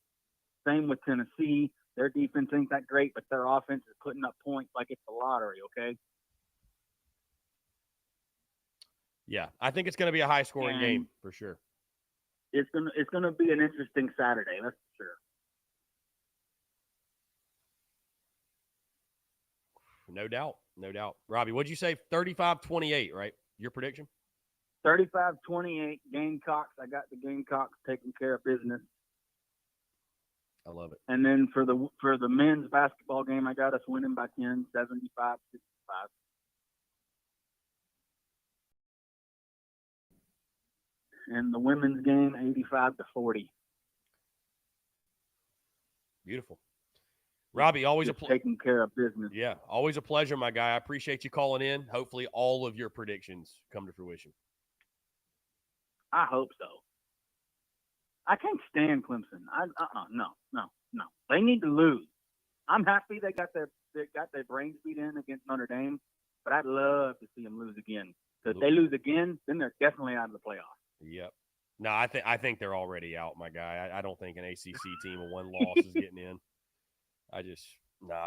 Same with Tennessee. Their defense ain't that great, but their offense is putting up points like it's the lottery, okay? Yeah, I think it's going to be a high-scoring game for sure. It's gonna be an interesting Saturday, that's for sure. No doubt. Robbie, what'd you say? 35-28, right? Your prediction? 35-28 Gamecocks. I got the Gamecocks taking care of business. I love it. And then for the men's basketball game, I got us winning by 10, 75-65. And the women's game, 85-40. Beautiful. Robbie, always taking care of business. Yeah, always a pleasure, my guy. I appreciate you calling in. Hopefully all of your predictions come to fruition. I hope so. I can't stand Clemson. No. They need to lose. I'm happy they got their brains beat in against Notre Dame, but I'd love to see them lose again. Because if they lose again, then they're definitely out of the playoff. Yep. No, I think they're already out, my guy. I don't think an ACC team with one loss is getting in.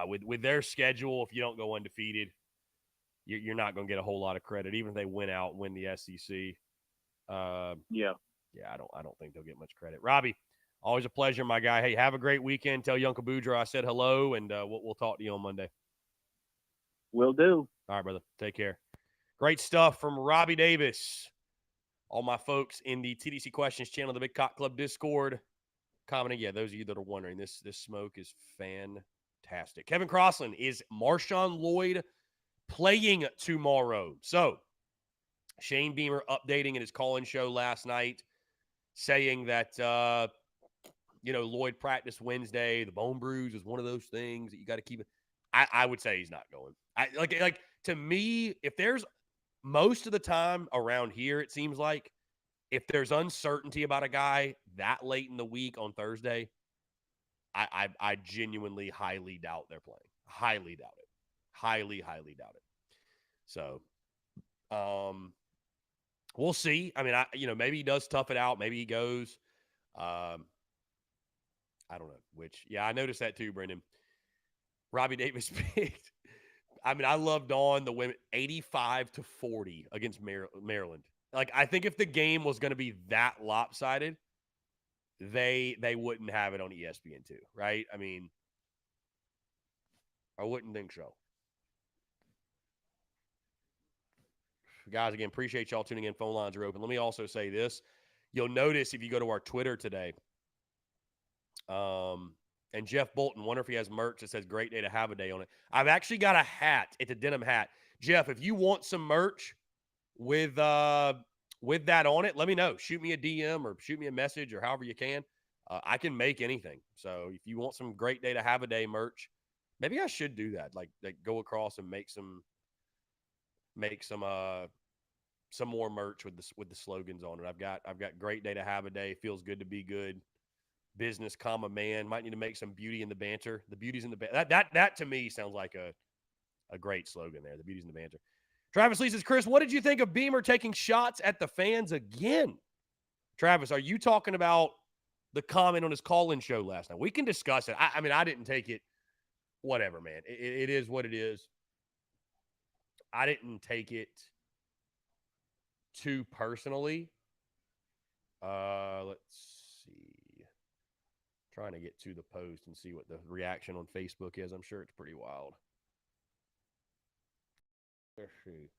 With their schedule, if you don't go undefeated, you're not going to get a whole lot of credit, even if they win out and win the SEC. Yeah, I don't think they'll get much credit. Robbie, always a pleasure, my guy. Hey, have a great weekend. Tell Uncle Boudreaux I said hello, and we'll talk to you on Monday. will do. All right, brother. Take care. Great stuff from Robbie Davis. All my folks in the TDC Questions channel, the Big Cock Club Discord, commenting. Yeah, those of you that are wondering, this smoke is fantastic. Kevin Crossland, is Marshawn Lloyd playing tomorrow? So, Shane Beamer updating in his call-in show last night, saying that, Lloyd practiced Wednesday. The bone bruise is one of those things that you got to keep. I would say he's not going. Like to me, if there's most of the time around here, it seems like if there's uncertainty about a guy that late in the week on Thursday, I genuinely highly doubt they're playing. Highly doubt it. Highly doubt it. So, we'll see. I mean, maybe he does tough it out. Maybe he goes. I don't know. I noticed that too, Brendan. Robbie Davis picked. I mean, I loved on the women 85-40 against Maryland. Like, I think if the game was going to be that lopsided, they wouldn't have it on ESPN2, right? I mean, I wouldn't think so. Guys, again, appreciate y'all tuning in. Phone lines are open. Let me also say this. You'll notice if you go to our Twitter today, and Jeff Bolton, wonder if he has merch that says "Great Day to Have a Day" on it. I've actually got a hat. It's a denim hat. Jeff, if you want some merch with that on it, let me know. Shoot me a DM or shoot me a message or however you can. I can make anything. So if you want some Great Day to Have a Day merch, maybe I should do that. Like go across and make some more merch with the slogans on it. I've got Great Day to Have a Day. Feels good to be good. Business, comma, man. Might need to make some beauty in the banter. The beauty's in the banter. That to me sounds like a great slogan there. The beauty's in the banter. Travis Lee says, Chris, what did you think of Beamer taking shots at the fans again? Travis, are you talking about the comment on his call-in show last night? We can discuss it. I mean, I didn't take it. Whatever, man. It is what it is. I didn't take it too personally. Let's see. Trying to get to the post and see what the reaction on Facebook is. I'm sure it's pretty wild. Let's see.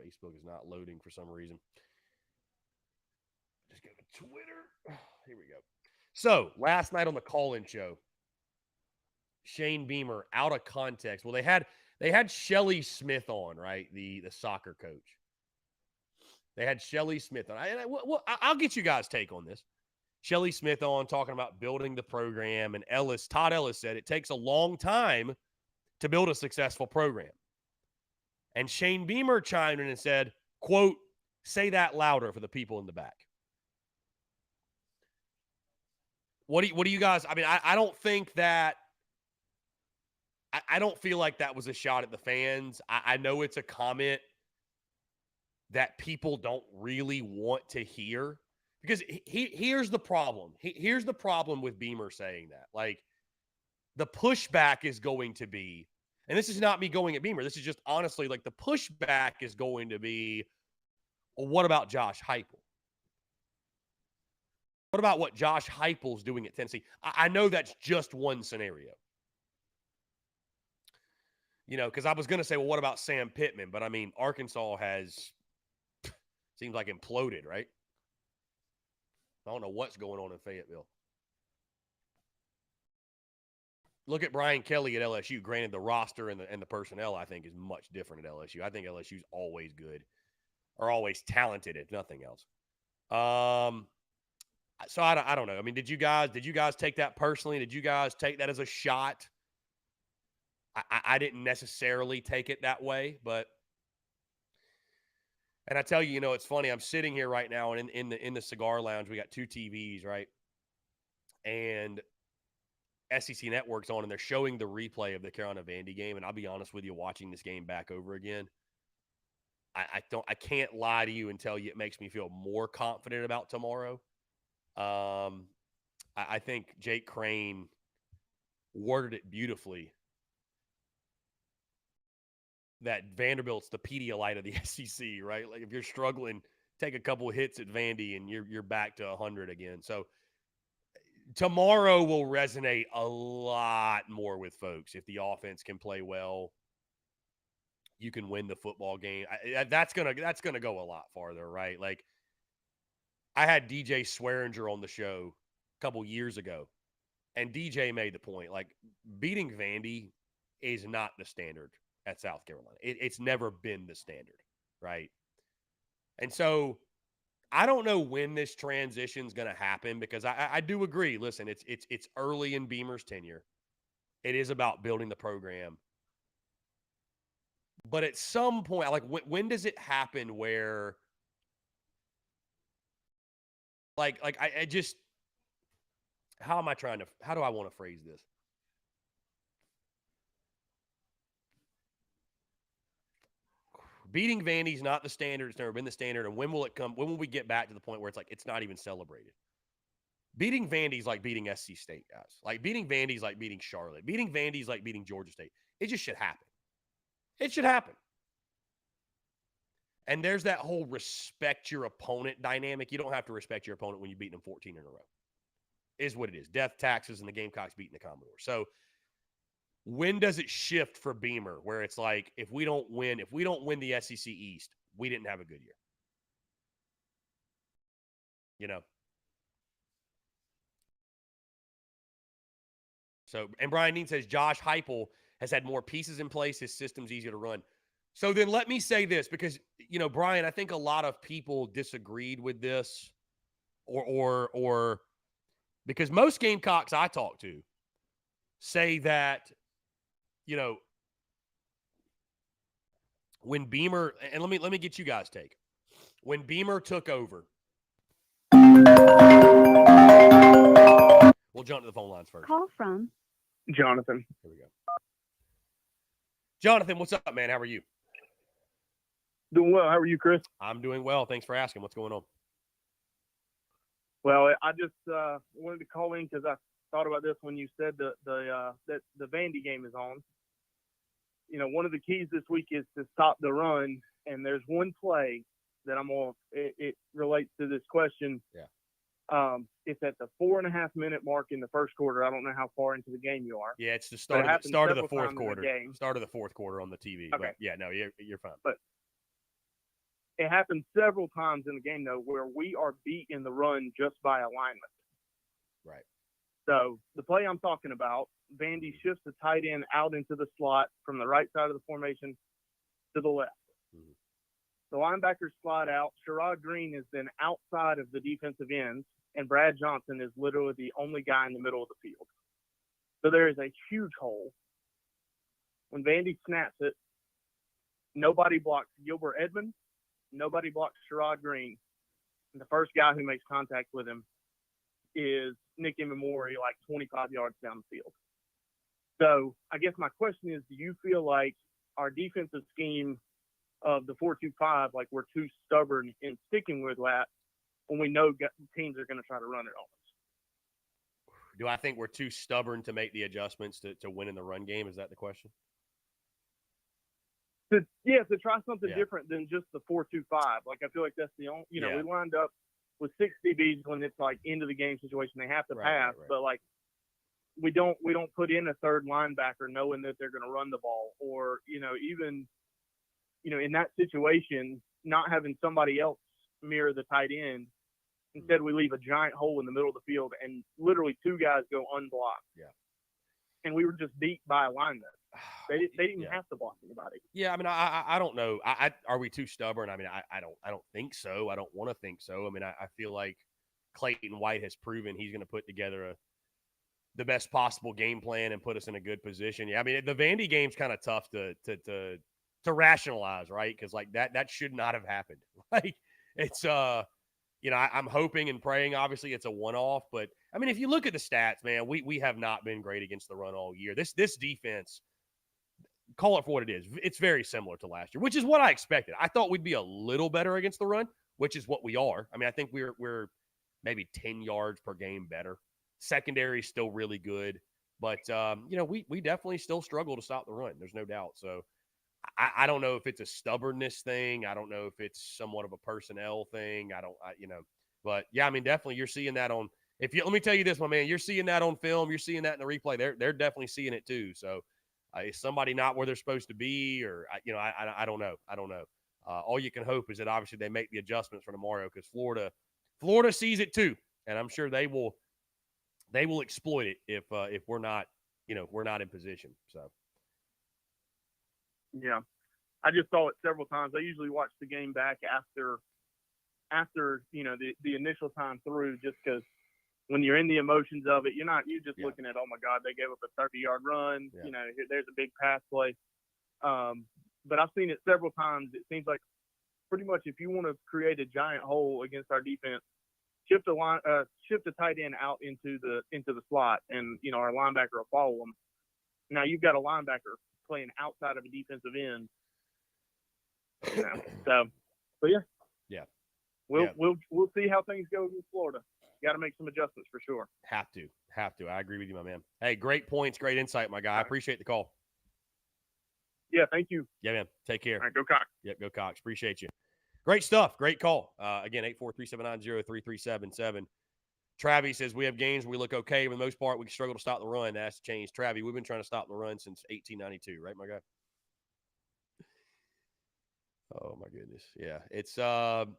Facebook is not loading for some reason. Just go to Twitter. Here we go. So, last night on the call-in show, Shane Beamer, out of context. Well, they had Shelly Smith on, right? The soccer coach. They had Shelly Smith on. I'll get you guys' take on this. Shelly Smith on talking about building the program, and Todd Ellis said it takes a long time to build a successful program. And Shane Beamer chimed in and said, quote, say that louder for the people in the back. What do you guys, I mean, I don't think that, I don't feel like that was a shot at the fans. I know it's a comment that people don't really want to hear, because here's the problem. Here's the problem with Beamer saying that. Like, the pushback is going to be, and this is not me going at Beamer, this is just honestly, like, the pushback is going to be, well, what about Josh Heupel? What about what Josh Heupel's doing at Tennessee? I know that's just one scenario. Because I was going to say, well, what about Sam Pittman? But, I mean, Arkansas has, seems like, imploded, right? I don't know what's going on in Fayetteville. Look at Brian Kelly at LSU. Granted, the roster and the personnel, I think, is much different at LSU. I think LSU's always good, or always talented, if nothing else. So I don't know. I mean, did you guys take that personally? Did you guys take that as a shot? I didn't necessarily take it that way, but And I tell you, it's funny. I'm sitting here right now, and in the cigar lounge, we got 2 TVs, right? And SEC Network's on, and they're showing the replay of the Carolina Vandy game. And I'll be honest with you, watching this game back over again, I can't lie to you and tell you it makes me feel more confident about tomorrow. I think Jake Crane worded it beautifully that Vanderbilt's the Pedialyte of the SEC, right? Like if you're struggling, take a couple of hits at Vandy and you're back to 100 again. So tomorrow will resonate a lot more with folks. If the offense can play well, you can win the football game. That's gonna go a lot farther, right? Like I had DJ Swearinger on the show a couple years ago, and DJ made the point, like beating Vandy is not the standard at South Carolina. It's never been the standard, right? And so I don't know when this transition is going to happen, because I do agree. Listen, it's early in Beamer's tenure. It is about building the program. But at some point, like when does it happen where I just, how do I want to phrase this? Beating Vandy's not the standard. It's never been the standard. And when will it come? When will we get back to the point where it's like it's not even celebrated? Beating Vandy's like beating SC State, guys. Like beating Vandy's like beating Charlotte. Beating Vandy's like beating Georgia State. It just should happen. It should happen. And there's that whole respect your opponent dynamic. You don't have to respect your opponent when you beat them 14 in a row. Is what it is. Death, taxes, and the Gamecocks beating the Commodore. So when does it shift for Beamer where it's like, if we don't win the SEC East, we didn't have a good year? So, and Brian Dean says Josh Heupel has had more pieces in place. His system's easier to run. So then let me say this, because, Brian, I think a lot of people disagreed with this or because most Gamecocks I talk to say that, when Beamer, and let me get you guys' take. When Beamer took over, we'll jump to the phone lines first. Call from Jonathan. Here we go. Jonathan, what's up, man? How are you? Doing well. How are you, Chris? I'm doing well. Thanks for asking. What's going on? Well, I just wanted to call in because I thought about this when you said that the Vandy game is on. One of the keys this week is to stop the run, and there's one play that it relates to this question. Yeah. It's at the 4.5 minute mark in the first quarter. I don't know how far into the game you are. Yeah, it's the start of the fourth quarter. Start of the fourth quarter on the TV. Okay. But yeah, no, you're fine. But it happened several times in the game, though, where we are beat in the run just by alignment. Right. So the play I'm talking about, Vandy shifts the tight end out into the slot from the right side of the formation to the left. Mm-hmm. The linebackers slide out. Sherrod Green is then outside of the defensive ends, and Brad Johnson is literally the only guy in the middle of the field. So there is a huge hole. When Vandy snaps it, nobody blocks Gilbert Edmonds. Nobody blocks Sherrod Green. And the first guy who makes contact with him is Nick Imamori, like 25 yards down the field. So I guess my question is, do you feel like our defensive scheme of the 4-2-5, like we're too stubborn in sticking with that when we know teams are going to try to run it on us? Do I think we're too stubborn to make the adjustments to win in the run game? Is that the question? To try something different than just the 4-2-5. Like, I feel like that's the only, we lined up with 6 DBs when it's like end of the game situation. They have to pass, right. But like we don't put in a third linebacker knowing that they're going to run the ball, or, even, in that situation, not having somebody else mirror the tight end. Instead, we leave a giant hole in the middle of the field and literally 2 guys go unblocked. Yeah. And we were just beat by alignment. They didn't have to block anybody. Yeah, I mean, I don't know. Are we too stubborn? I mean, I don't think so. I don't want to think so. I mean, I feel like Clayton White has proven he's going to put together the best possible game plan and put us in a good position. Yeah, I mean, the Vandy game's kind of tough to to rationalize, right? Because like that should not have happened. Like it's I'm hoping and praying. Obviously, it's a one-off, but I mean, if you look at the stats, man, we have not been great against the run all year. This defense, call it for what it is. It's very similar to last year, which is what I expected. I thought we'd be a little better against the run, which is what we are. I mean, I think we're maybe 10 yards per game better. Secondary is still really good, but we definitely still struggle to stop the run. There's no doubt. So I don't know if it's a stubbornness thing. I don't know if it's somewhat of a personnel thing. But yeah, I mean, definitely you're seeing that on. Let me tell you this, my man, you're seeing that on film. You're seeing that in the replay. They're definitely seeing it too. So is somebody not where they're supposed to be, or I don't know. I don't know. All you can hope is that obviously they make the adjustments for tomorrow because Florida sees it too, and I'm sure they will exploit it if we're not in position. So. Yeah, I just saw it several times. I usually watch the game back after the initial time through, just because when you're in the emotions of it, you're just looking at, oh my God, they gave up a 30-yard run. Yeah. There's a big pass play. But I've seen it several times. It seems like pretty much if you want to create a giant hole against our defense, shift the tight end out into the slot, and our linebacker will follow them. Now you've got a linebacker playing outside of a defensive end. So, but yeah. We'll see how things go in Florida. Got to make some adjustments for sure. Have to. I agree with you, my man. Hey, great points, great insight, my guy. I appreciate the call. Yeah, thank you. Yeah, man. Take care. All right, go Cox. Yep, go Cox. Appreciate you. Great stuff. Great call. Again, 843-790-3377. Travis says we have games where we look okay. For the most part, we struggle to stop the run. That's changed. Travis, we've been trying to stop the run since 1892, right, my guy? Oh my goodness, yeah. It's and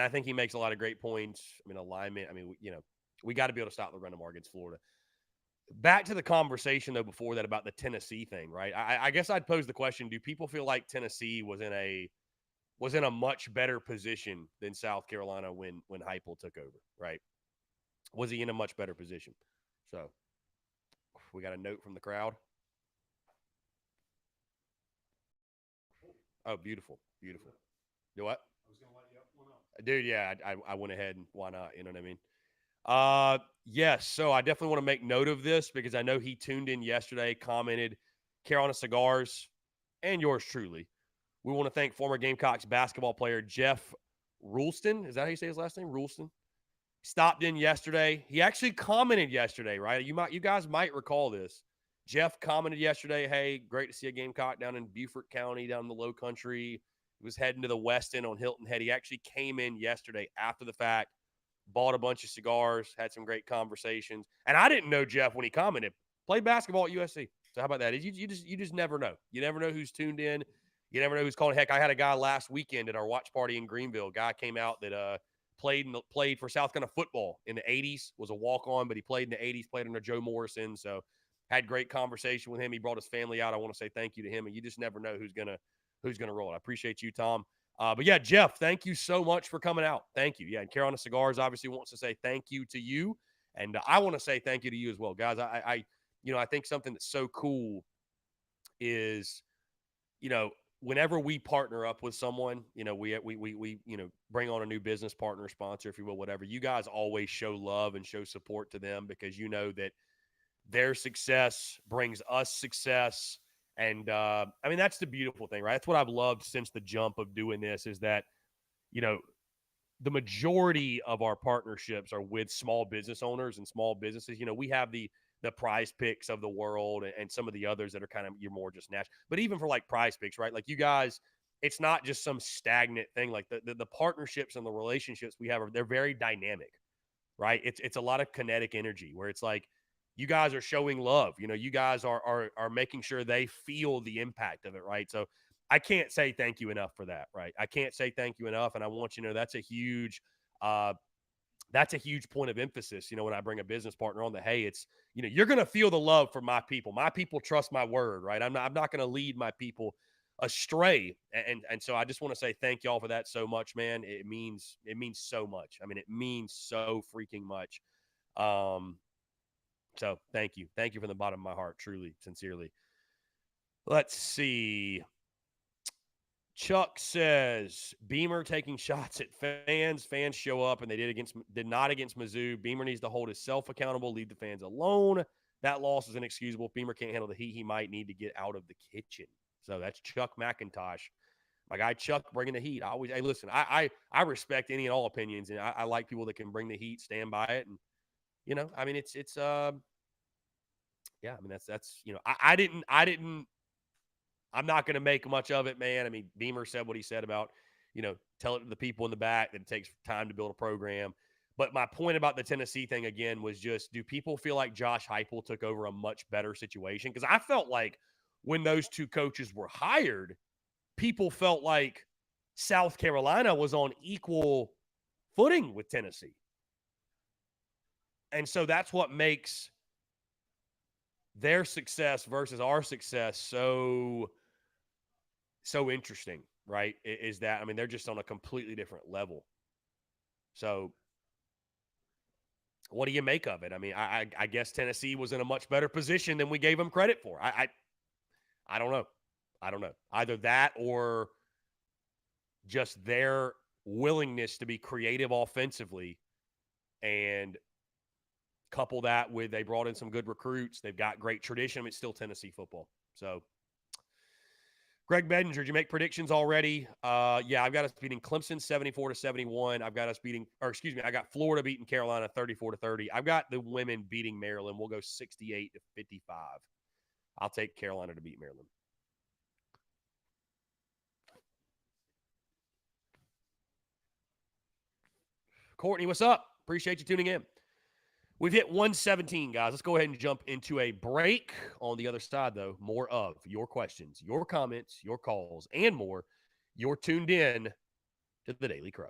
I think he makes a lot of great points. I mean, alignment. I mean, we got to be able to stop the run tomorrow against Florida. Back to the conversation though before that about the Tennessee thing, right? I guess I'd pose the question: do people feel like Tennessee was in a much better position than South Carolina when Heupel took over, right? Was he in a much better position? So we got a note from the crowd. Oh, beautiful. Beautiful. You know what? I was going to let you up one up. Dude, yeah, I went ahead and why not? You know what I mean? Yes. So I definitely want to make note of this because I know he tuned in yesterday, commented, Carolina Cigars, and yours truly. We want to thank former Gamecocks basketball player Jeff Rulston. Is that how you say his last name? Rulston? Stopped in yesterday. He actually commented yesterday, right? You guys might recall this. Jeff commented yesterday, hey, great to see a Gamecock down in Beaufort County, down in the Low Country. He was heading to the West End on Hilton Head. He actually came in yesterday after the fact, bought a bunch of cigars, had some great conversations. And I didn't know Jeff when he commented. Played basketball at USC. So how about that? You just never know. You never know who's tuned in. You never know who's calling. Heck, I had a guy last weekend at our watch party in Greenville. A guy came out that played for South Carolina football in the 80s, was a walk-on, but he played in the 80s, played under Joe Morrison. So had great conversation with him. He brought his family out. I want to say thank you to him. And you just never know who's gonna roll. I appreciate you, Tom. But yeah, Jeff, thank you so much for coming out. Thank you. Yeah, and Carolina Cigars obviously wants to say thank you to you, and I want to say thank you to you as well, guys. I think something that's so cool is, whenever we partner up with someone, we bring on a new business partner, sponsor, if you will, whatever. You guys always show love and show support to them because you know that their success brings us success. And that's the beautiful thing, right? That's what I've loved since the jump of doing this is that, the majority of our partnerships are with small business owners and small businesses. We have the Prize Picks of the world and some of the others that are kind of, you're more just national. But even for like Prize Picks, right? Like you guys, it's not just some stagnant thing. Like the partnerships and the relationships we have, they're very dynamic, right? It's a lot of kinetic energy where it's like, you guys are showing love. You guys are making sure they feel the impact of it, right? So I can't say thank you enough for that, right? I can't say thank you enough, and I want you to know that's a huge point of emphasis. When I bring a business partner on, that hey, it's you're gonna feel the love from my people. My people trust my word, right? I'm not gonna lead my people astray, and so I just want to say thank y'all for that so much, man. It means so much. I mean, it means so freaking much. So thank you from the bottom of my heart, truly, sincerely. Let's see. Chuck says Beamer taking shots at fans. Fans show up, and they did not against Mizzou. Beamer needs to hold himself accountable, leave the fans alone. That loss is inexcusable. If Beamer can't handle the heat, he might need to get out of the kitchen. So that's Chuck McIntosh, my guy Chuck, bringing the heat. Hey, listen, I respect any and all opinions, and I like people that can bring the heat, stand by it, and I mean it's yeah, I mean that's I didn't. I'm not going to make much of it, man. I mean, Beamer said what he said about, tell it to the people in the back that it takes time to build a program. But my point about the Tennessee thing, again, was just, do people feel like Josh Heupel took over a much better situation? Because I felt like when those two coaches were hired, people felt like South Carolina was on equal footing with Tennessee. And so that's what makes their success versus our success so interesting, right? Is that, I mean, they're just on a completely different level. So what do you make of it? I mean, I guess Tennessee was in a much better position than we gave them credit for. I don't know. I don't know. Either that or just their willingness to be creative offensively, and couple that with they brought in some good recruits. They've got great tradition. It's still Tennessee football. So Greg Bedinger, did you make predictions already? Yeah, I've got us beating Clemson 74-71. I've got us beating, I got Florida beating Carolina 34-30. I've got the women beating Maryland. We'll go 68-55. I'll take Carolina to beat Maryland. Courtney, what's up? Appreciate you tuning in. We've hit 117, guys. Let's go ahead and jump into a break. On the other side, though, more of your questions, your comments, your calls, and more. You're tuned in to the Daily Crow.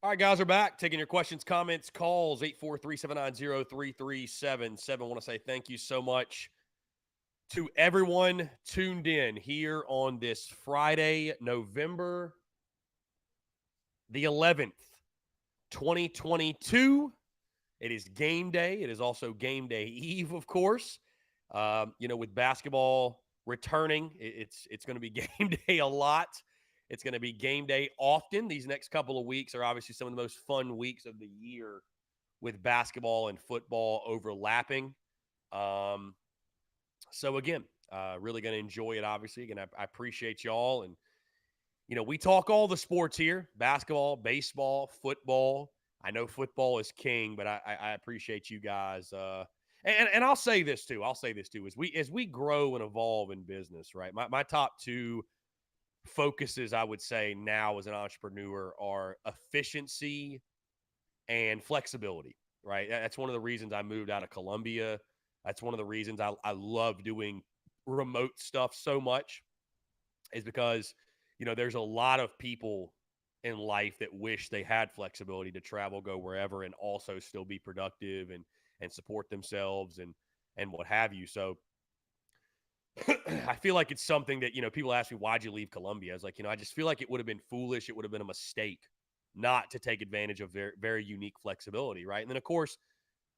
All right, guys, we're back. Taking your questions, comments, calls, 843-790-3377. I want to say thank you so much to everyone tuned in here on this Friday, November the 11th, 2022. It is game day. It is also game day eve, of course. With basketball returning, it's going to be game day a lot. It's going to be game day often. These next couple of weeks are obviously some of the most fun weeks of the year with basketball and football overlapping. So, again, really going to enjoy it, obviously. Again, I appreciate y'all. And, we talk all the sports here, basketball, baseball, football. I know football is king, but I appreciate you guys. And I'll say this too. As we grow and evolve in business, right? My top two focuses, I would say, now as an entrepreneur are efficiency and flexibility, right? That's one of the reasons I moved out of Columbia. That's one of the reasons I love doing remote stuff so much, is because, there's a lot of people in life that wish they had flexibility to travel, go wherever, and also still be productive and support themselves and what have you. So I feel like it's something that, people ask me, why'd you leave Columbia? I was like, I just feel like it would have been foolish. It would have been a mistake not to take advantage of very, very unique flexibility, right? And then, of course,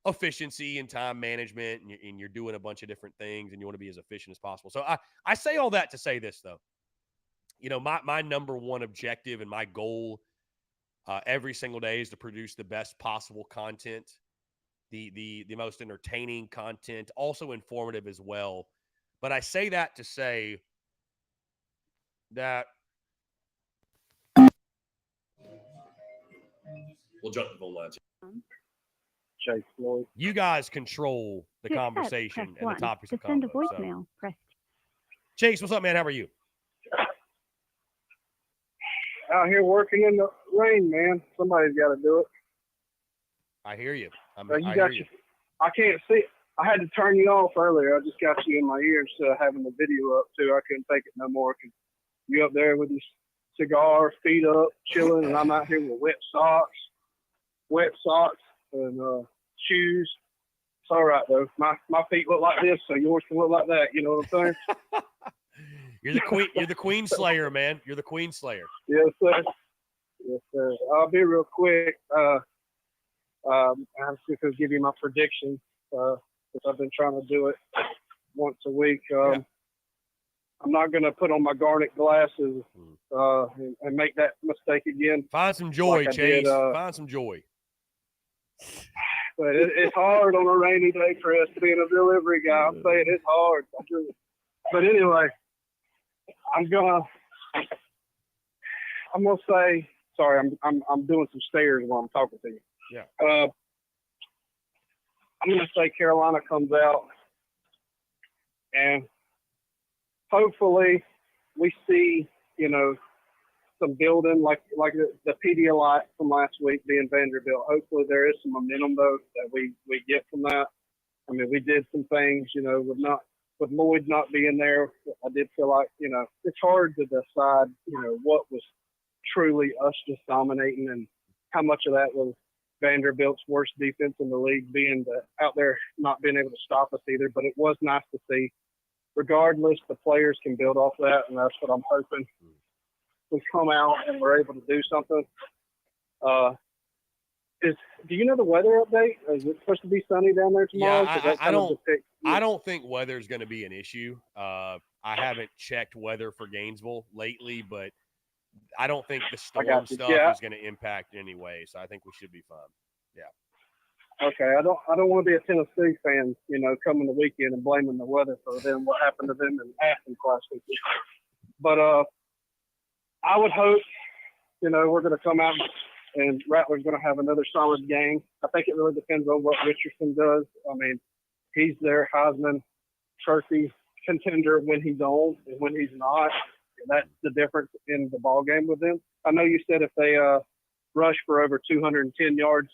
efficiency and time management, and you're doing a bunch of different things, and you want to be as efficient as possible. So I say all that to say this, though. My number one objective and my goal every single day is to produce the best possible content, the most entertaining content, also informative as well. But I say that to say that we'll jump to the phone lines. Chase Floyd. You guys control the conversation and the topics of send a convo. voicemail. Press. Chase, what's up, man? How are you? Out here working in the rain, man. Somebody's got to do it. I hear you. I can't see. I had to turn you off earlier. I just got you in my ear instead of having the video up too. I couldn't take it no more. You up there with your cigar, feet up, chilling, and I'm out here with wet socks and shoes. It's all right though. My feet look like this, so yours can look like that. You know what I'm saying? You're the queen. You're the queen slayer, man. You're the queen slayer. Yes, sir. Yes, sir. I'll be real quick. I'm just going to give you my prediction because I've been trying to do it once a week. I'm not going to put on my garnet glasses and make that mistake again. Find some joy, like Chase. Did, Find some joy. But it's hard on a rainy day, Chris, being a delivery guy. I'm saying it's hard. But anyway, I'm gonna say. Sorry, I'm doing some stairs while I'm talking to you. Yeah. I'm gonna say Carolina comes out, and hopefully we see some building like the Pedialyte from last week being Vanderbilt. Hopefully there is some momentum though that we get from that. I mean, we did some things, with Lloyd not being there. I did feel like, it's hard to decide, what was truly us just dominating and how much of that was Vanderbilt's worst defense in the league being out there not being able to stop us either. But it was nice to see. Regardless, the players can build off that, and that's what I'm hoping. We come out and we're able to do something. Do you know the weather update? Is it supposed to be sunny down there tomorrow? Yeah, I don't think weather is going to be an issue. I haven't checked weather for Gainesville lately, but I don't think the storm stuff is going to impact anyway. So I think we should be fine. Yeah. Okay. I don't want to be a Tennessee fan, coming the weekend and blaming the weather for them, what happened to them in Athens last week. But I would hope, we're going to come out and Rattler's going to have another solid game. I think it really depends on what Richardson does. I mean, he's their Heisman Trophy contender when he's on and when he's not. That's the difference in the ball game with them. I know you said if they rush for over 210 yards,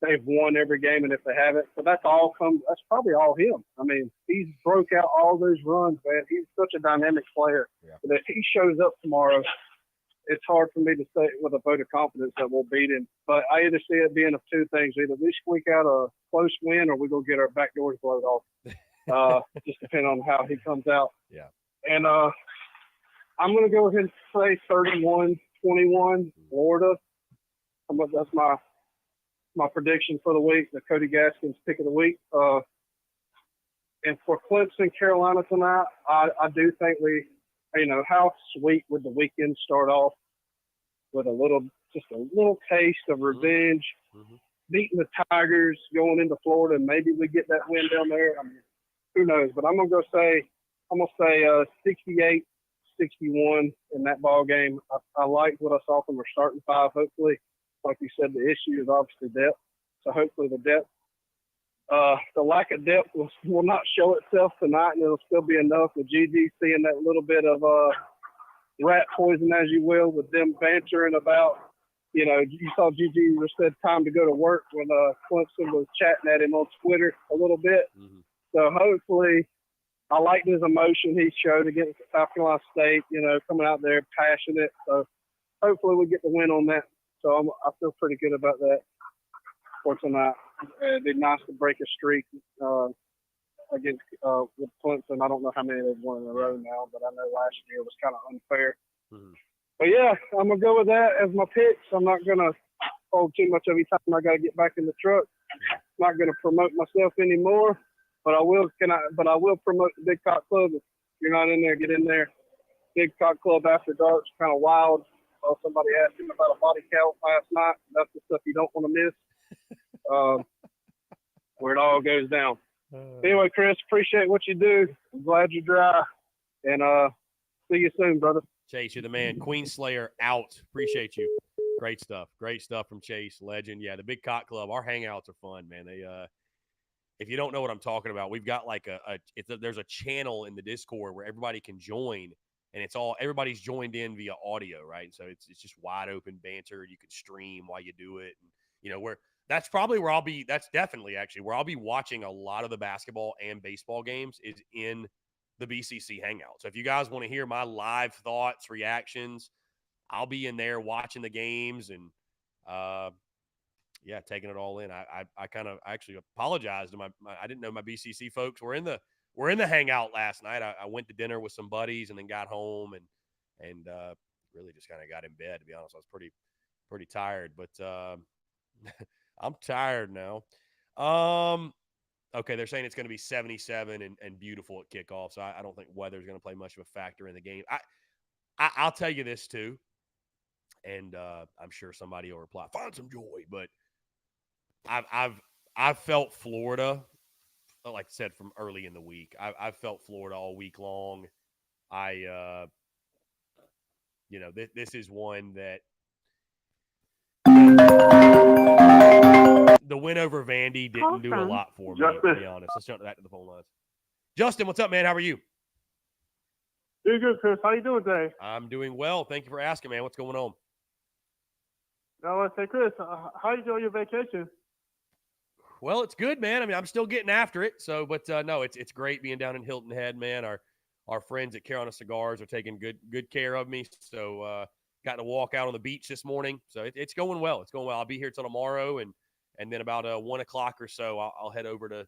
they've won every game, and if they haven't, but that's probably all him. I mean, he's broke out all those runs, man. He's such a dynamic player. Yeah. But if he shows up tomorrow it's hard for me to say with a vote of confidence that we'll beat him. But I either see it being of two things: either we squeak out a close win, or we go get our back doors blowed off. Just depending on how he comes out. Yeah. And I'm going to go ahead and say 31-21 Florida. That's my prediction for the week. The Cody Gaskins pick of the week. And for Clemson, Carolina tonight, I do think how sweet would the weekend start off with just a little taste of revenge, beating the Tigers, going into Florida, and maybe we get that win down there. I mean, who knows? But I'm gonna say 68-61 in that ball game. I like what I saw from our starting five. Hopefully, like you said, the issue is obviously depth. So hopefully the depth. The lack of depth will not show itself tonight, and it'll still be enough with Gigi seeing that little bit of rat poison, as you will, with them bantering about. You saw Gigi said time to go to work when Clemson was chatting at him on Twitter a little bit. Mm-hmm. So hopefully, I liked his emotion he showed against South Carolina State. Coming out there passionate. So hopefully we get the win on that. So I feel pretty good about that for tonight. It'd be nice to break a streak against with Clemson. I don't know how many they've won in a row now, but I know last year was kind of unfair. Mm-hmm. But yeah, I'm gonna go with that as my picks. I'm not gonna hold too much every time I gotta get back in the truck. Not gonna promote myself anymore, but I will promote the Big Cock Club. If you're not in there, get in there. Big Cock Club After Dark's kind of wild. Somebody asked him about a body count last night. That's the stuff you don't want to miss. Where it all goes down. Anyway, Chris, appreciate what you do. I'm glad you're dry. And see you soon, brother. Chase, you're the man. Queen Slayer out. Appreciate you. Great stuff. Great stuff from Chase. Legend. Yeah, the Big Cock Club. Our hangouts are fun, man. They if you don't know what I'm talking about, we've got like there's a channel in the Discord where everybody can join, and everybody's joined in via audio, right? And so it's just wide open banter. You can stream while you do it. And, that's probably where I'll be. That's definitely actually where I'll be watching a lot of the basketball and baseball games is in the BCC Hangout. So if you guys want to hear my live thoughts, reactions, I'll be in there watching the games and, taking it all in. I actually apologized to I didn't know my BCC folks were in the Hangout last night. I went to dinner with some buddies and then got home and really just kind of got in bed. To be honest, I was pretty tired, but I'm tired now. Okay, they're saying it's going to be 77 and beautiful at kickoff, so I don't think weather's going to play much of a factor in the game. I'll tell you this too, and I'm sure somebody will reply, "Find some joy," but I've felt Florida, like I said, from early in the week. I've felt Florida all week long. This is one that. The win over Vandy didn't do a lot for me, to be honest. Let's jump back to the phone lines. Justin, what's up, man? How are you? Doing good, Chris. How you doing today? I'm doing well. Thank you for asking, man. What's going on? I want to say, Chris, how you doing your vacation? Well, it's good, man. I mean, I'm still getting after it. So, but no, it's great being down in Hilton Head, man. Our friends at Carolina Cigars are taking good care of me. So, got to walk out on the beach this morning. So it's going well. It's going well. I'll be here till tomorrow, and then about 1 o'clock or so, I'll head over to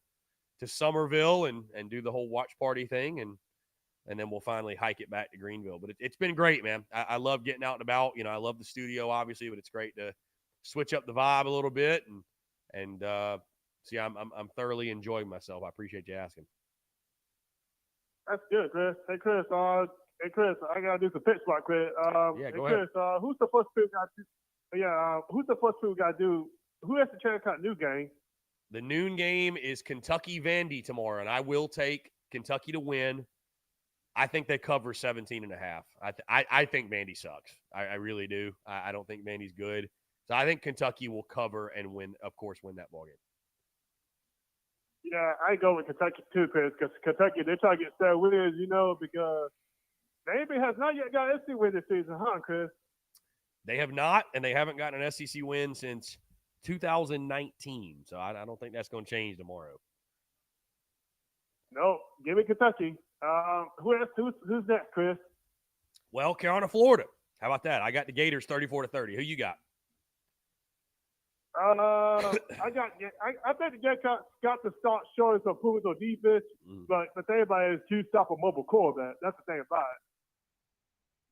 Somerville and do the whole watch party thing, and then we'll finally hike it back to Greenville. But it's been great, man. I love getting out and about. I love the studio, obviously, but it's great to switch up the vibe a little bit and see. I'm thoroughly enjoying myself. I appreciate you asking. That's good, Chris. Hey, Chris. I gotta do some pitch block, Chris. Go Chris, ahead. Who's the first people got to? Yeah, who's the first people got to do? Who has to check out new game? The noon game is Kentucky-Vandy tomorrow, and I will take Kentucky to win. I think they cover 17.5. I think Vandy sucks. I really do. I don't think Vandy's good. So I think Kentucky will cover and win that ball game. Yeah, I go with Kentucky too, Chris, because Kentucky, they're trying to get 7 wins, because Vandy has not yet got an SEC win this season, huh, Chris? They have not, and they haven't gotten an SEC win since 2019. So I don't think that's going to change tomorrow. No, give me Kentucky. Who's next, Chris? Well, Carolina, Florida. How about that? I got the Gators 34-30. Who you got? I think the Gamecocks got to start showing some improvements on defense, but the thing about it is to stop a mobile quarterback. That's the thing about it.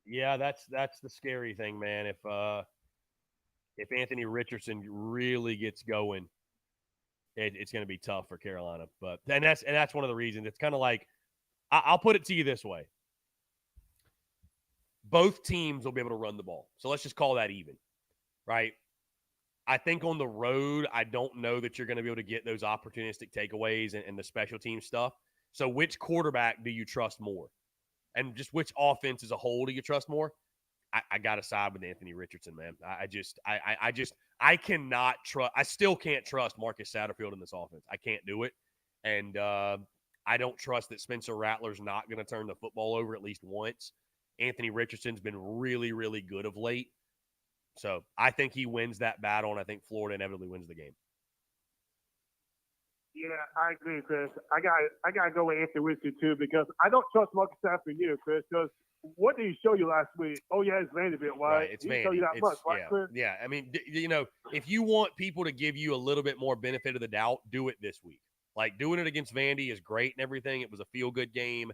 Yeah, that's the scary thing, man. If Anthony Richardson really gets going, it's going to be tough for Carolina. But that's one of the reasons. It's kind of like I'll put it to you this way: both teams will be able to run the ball. So let's just call that even, right? I think on the road, I don't know that you're going to be able to get those opportunistic takeaways and the special team stuff. So which quarterback do you trust more? And just which offense as a whole do you trust more? I got to side with Anthony Richardson, man. I cannot trust. I still can't trust Marcus Satterfield in this offense. I can't do it. And I don't trust that Spencer Rattler's not going to turn the football over at least once. Anthony Richardson's been really, really good of late. So I think he wins that battle, and I think Florida inevitably wins the game. Yeah, I agree, Chris. I got to go with Anthony Richardson, too, because I don't trust Marcus Stafford either, Chris, because what did he show you last week? Oh, yeah, it's Vanderbilt, right? It's he Vandy. Show you that much, right, yeah, Chris? Yeah, I mean, if you want people to give you a little bit more benefit of the doubt, do it this week. Like, doing it against Vandy is great and everything. It was a feel-good game.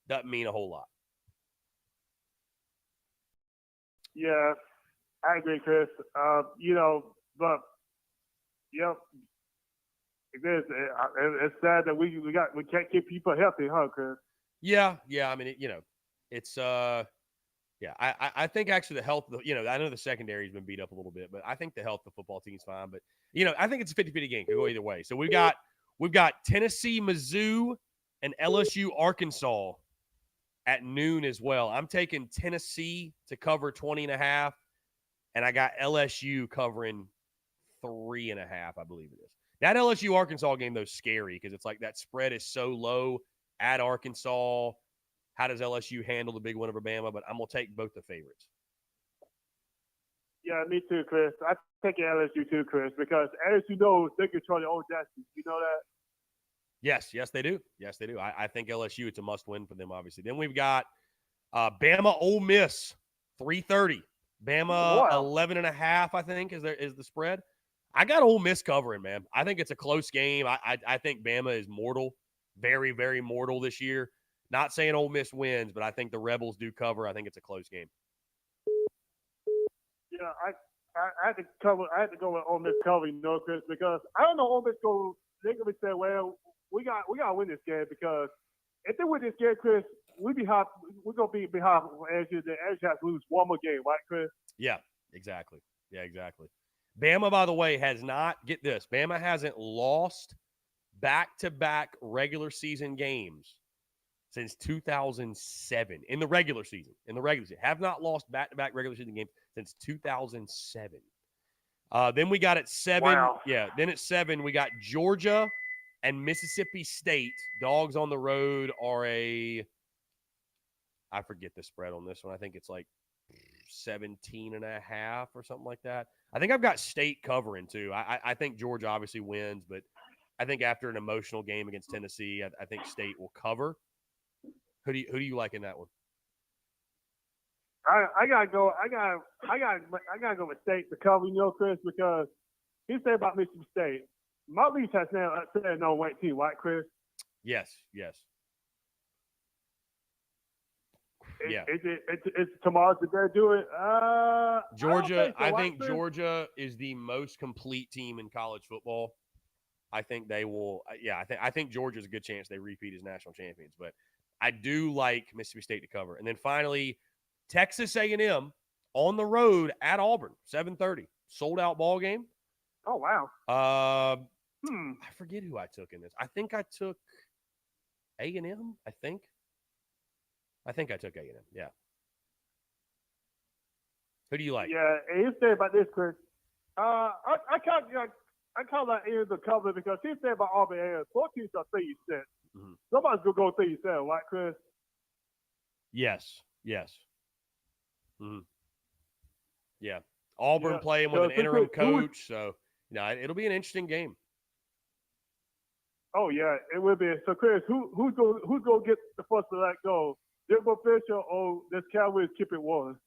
Doesn't mean a whole lot. Yeah, I agree, Chris. But yep, it is. It's sad that we can't keep people healthy, huh, Chris? Yeah. I mean, it's yeah. I think actually the health, I know the secondary's been beat up a little bit, but I think the health of the football team's fine. But I think it's a 50-50 game. Could go either way. So we've got Tennessee, Mizzou, and LSU, Arkansas at noon as well. I'm taking Tennessee to cover 20.5. And I got LSU covering 3.5, I believe it is. That LSU Arkansas game, though, is scary because it's like that spread is so low at Arkansas. How does LSU handle the big win over Bama? But I'm going to take both the favorites. Yeah, me too, Chris. I take LSU too, Chris, because LSU knows they control their own destiny. You know that? Yes, they do. I think LSU, it's a must-win for them, obviously. Then we've got Bama, Ole Miss, 3:30. Bama 11.5, I think, is the spread. I got Ole Miss covering, man. I think it's a close game. I think Bama is mortal, very, very mortal this year. Not saying Ole Miss wins, but I think the Rebels do cover. I think it's a close game. Yeah, I had to cover. I had to go with Ole Miss covering, Chris, because I don't know Ole Miss go. They're gonna say, well, we got to win this game because if they win this game, Chris, we're gonna be behind LSU. The LSU has to lose one more game, right, Chris? Yeah, exactly. Bama, by the way, has not, get this, Bama hasn't lost back-to-back regular season games since 2007 in the regular season. Have not lost back-to-back regular season games since 2007. Then we got at 7. Wow. Yeah, then at 7 we got Georgia and Mississippi State. Dogs on the road are I forget the spread on this one. I think it's like 17.5 or something like that. I think I've got State covering too. I think Georgia obviously wins, but I think after an emotional game against Tennessee, I think State will cover. Who do you like in that one? I gotta go. I gotta go with State to cover, Chris, because he said about Mississippi State. My lease has now said no white team, right, Chris? Yes. It's tomorrow that they're doing. Georgia, I think Georgia is the most complete team in college football. I think they will. I think Georgia's a good chance they repeat as national champions. But I do like Mississippi State to cover. And then finally, Texas A&M on the road at Auburn, 7:30, sold out ball game. Oh wow. I forget who I took in this. I think I took A&M. I think I took A&M. Yeah. Who do you like? Yeah, and you say about this, Chris. I call that A the cover because he said about Auburn A. 14 are 30 cents. Mm-hmm. Somebody's gonna go 30 cents, right, Chris? Yes. Mm-hmm. Yeah. Auburn playing with an interim coach, so it'll be an interesting game. Oh yeah, it will be. So Chris, who's gonna get the first to let go? Jimbo Fisher or this Cowboys keep it warm?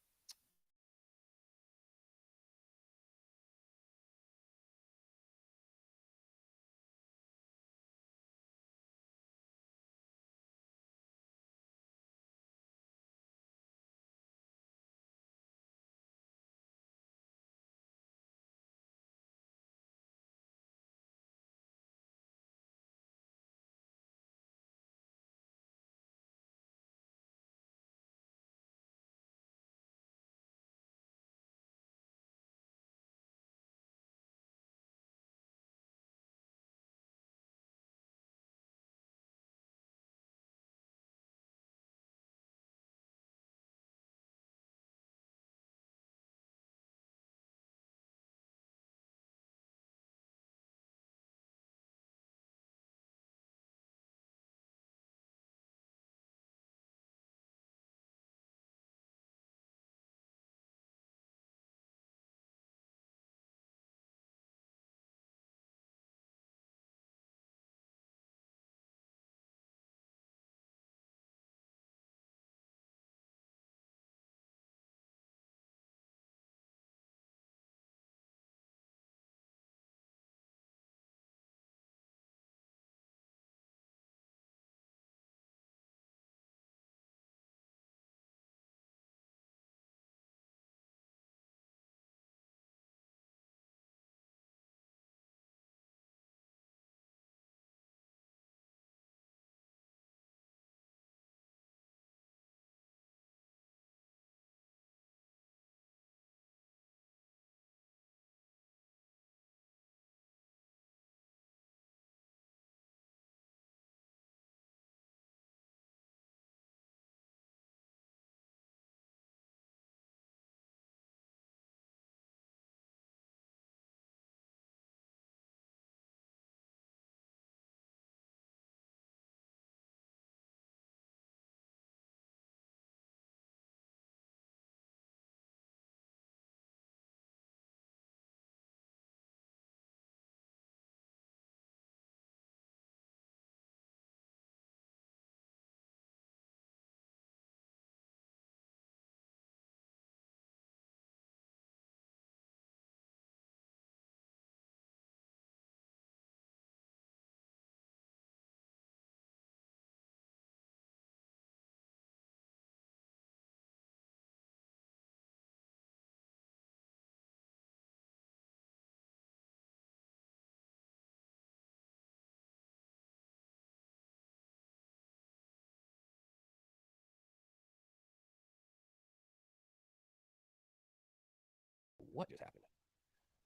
what just happened?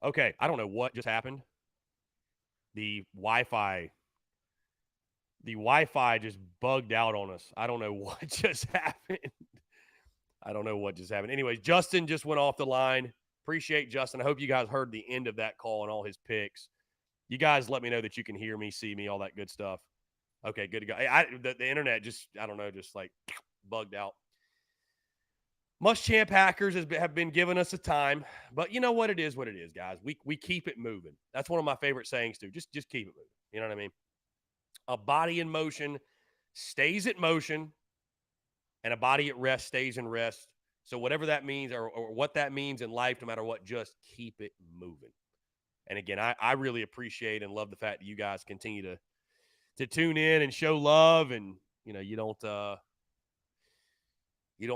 Okay, I don't know what just happened. The Wi-Fi just bugged out on us. I don't know what just happened. I don't know what just happened. Anyways, Justin just went off the line. Appreciate Justin. I hope you guys heard the end of that call and all his picks. You guys let me know that you can hear me, see me, all that good stuff. Okay, good to go. The internet just, I don't know, just like bugged out. Muschamp Hackers have been giving us a time, but you know what it is, guys. We keep it moving. That's one of my favorite sayings too. Just keep it moving. You know what I mean? A body in motion stays at motion, and a body at rest stays in rest. So whatever that means or what that means in life, no matter what, just keep it moving. And again, I really appreciate and love the fact that you guys continue to tune in and show love, and you don't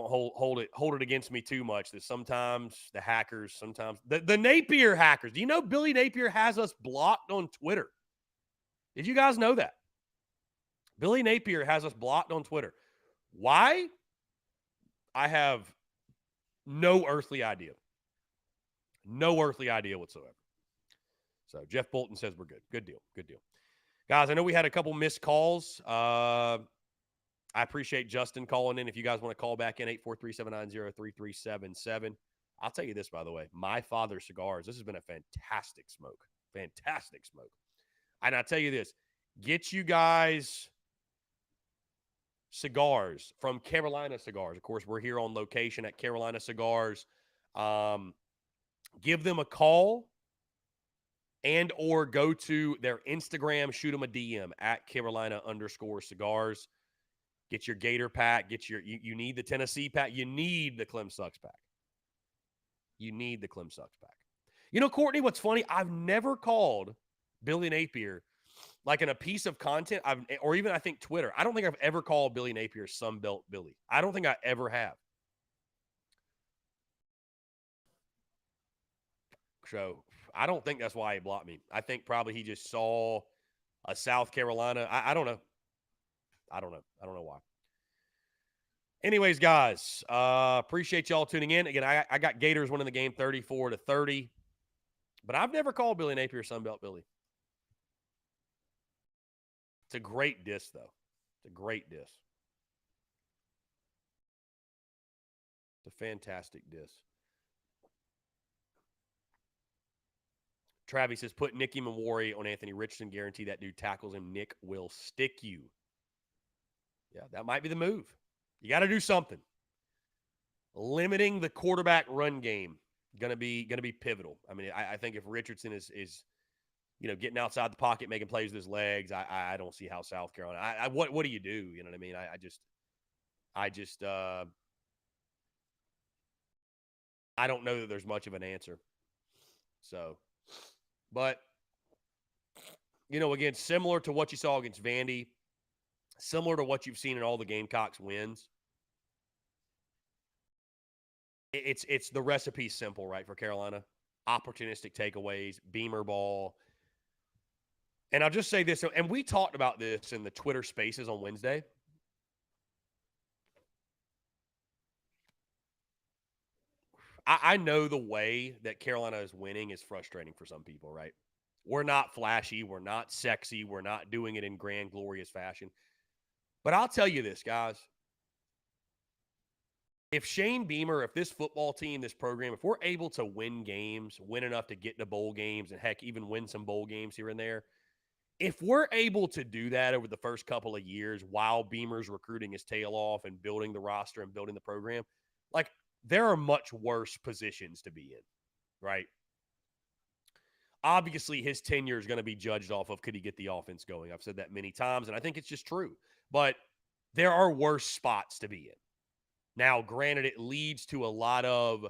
hold it against me too much. That sometimes the hackers, sometimes the Napier hackers. Do you know Billy Napier has us blocked on Twitter? Did you guys know that? Billy Napier has us blocked on Twitter. Why? I have no earthly idea. No earthly idea whatsoever. So Jeff Bolton says we're good. Good deal. Good deal. Guys, I know we had a couple missed calls. I appreciate Justin calling in. If you guys want to call back in, 843-790-3377. I'll tell you this, by the way. My Father's Cigars. This has been a fantastic smoke. Fantastic smoke. And I'll tell you this. Get you guys cigars from Carolina Cigars. Of course, we're here on location at Carolina Cigars. Give them a call and or go to their Instagram, shoot them a DM at Carolina_cigars. Get your Gator pack. You need the Tennessee pack. You need the Clem Sucks pack. You need the Clem Sucks pack. Courtney, what's funny, I've never called Billy Napier like in a piece of content, or even I think Twitter. I don't think I've ever called Billy Napier Sunbelt Billy. I don't think I ever have. So I don't think that's why he blocked me. I think probably he just saw a South Carolina. I don't know. I don't know why. Anyways, guys, appreciate y'all tuning in. Again, I got Gators winning the game 34-30, but I've never called Billy Napier Sunbelt Billy. It's a great diss, though. It's a great diss. It's a fantastic diss. Travis says, put Nicky Mamori on Anthony Richardson. Guarantee that dude tackles him. Nick will stick you. Yeah, that might be the move. You got to do something. Limiting the quarterback run game gonna be pivotal. I mean, I think if Richardson is getting outside the pocket, making plays with his legs, I don't see how South Carolina. What do you do? You know what I mean? I don't know that there's much of an answer. So, but again, similar to what you saw against Vandy, similar to what you've seen in all the Gamecocks wins. It's the recipe's simple, right, for Carolina. Opportunistic takeaways, Beamer ball. And I'll just say this, and we talked about this in the Twitter Spaces on Wednesday. I know the way that Carolina is winning is frustrating for some people, right? We're not flashy. We're not sexy. We're not doing it in grand, glorious fashion. But I'll tell you this, guys. If Shane Beamer, if this football team, this program, if we're able to win games, win enough to get to bowl games, and heck, even win some bowl games here and there, if we're able to do that over the first couple of years while Beamer's recruiting his tail off and building the roster and building the program, like, there are much worse positions to be in, right? Obviously, his tenure is going to be judged off of could he get the offense going. I've said that many times, and I think it's just true. But there are worse spots to be in. Now, granted, it leads to a lot of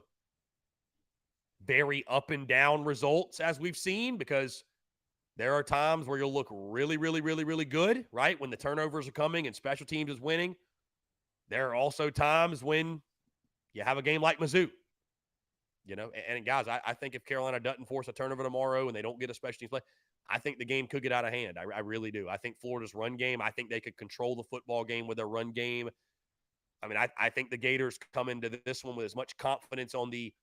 very up and down results, as we've seen, because there are times where you'll look really, really, really, really good, right? When the turnovers are coming and special teams is winning. There are also times when you have a game like Mizzou, and guys, I think if Carolina doesn't force a turnover tomorrow and they don't get a special teams play, I think the game could get out of hand. I really do. I think Florida's run game, I think they could control the football game with their run game. I mean, I think the Gators come into this one with as much confidence on the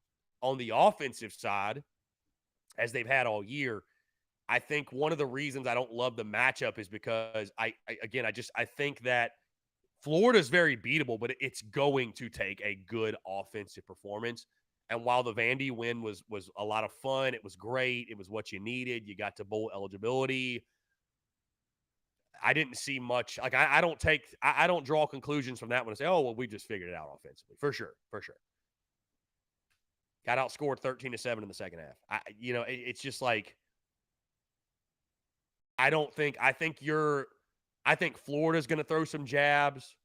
on the offensive side, as they've had all year, I think one of the reasons I don't love the matchup is because I think that Florida's very beatable, but it's going to take a good offensive performance. And while the Vandy win was a lot of fun, it was great. It was what you needed. You got to bowl eligibility. I didn't see much. Like I don't draw conclusions from that one and say, oh, well, we just figured it out offensively. For sure. Got outscored 13-7 in the second half. It's just like I think Florida's going to throw some jabs.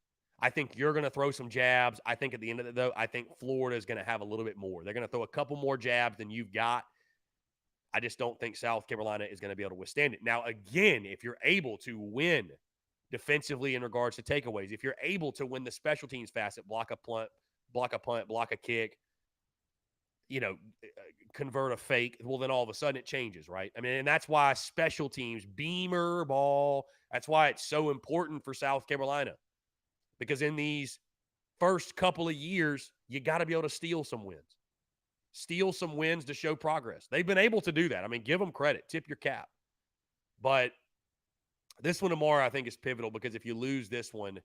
I think you're going to throw some jabs. I think at the end of it, though, I think Florida is going to have a little bit more. They're going to throw a couple more jabs than you've got. I just don't think South Carolina is going to be able to withstand it. Now, again, if you're able to win defensively in regards to takeaways, if you're able to win the special teams facet, block a punt, block a kick, convert a fake, well, then all of a sudden it changes, right? I mean, and that's why special teams, beamer ball, that's why it's so important for South Carolina. Because in these first couple of years, you got to be able to steal some wins. Steal some wins to show progress. They've been able to do that. I mean, give them credit. Tip your cap. But this one tomorrow, I think, is pivotal because if you lose this one,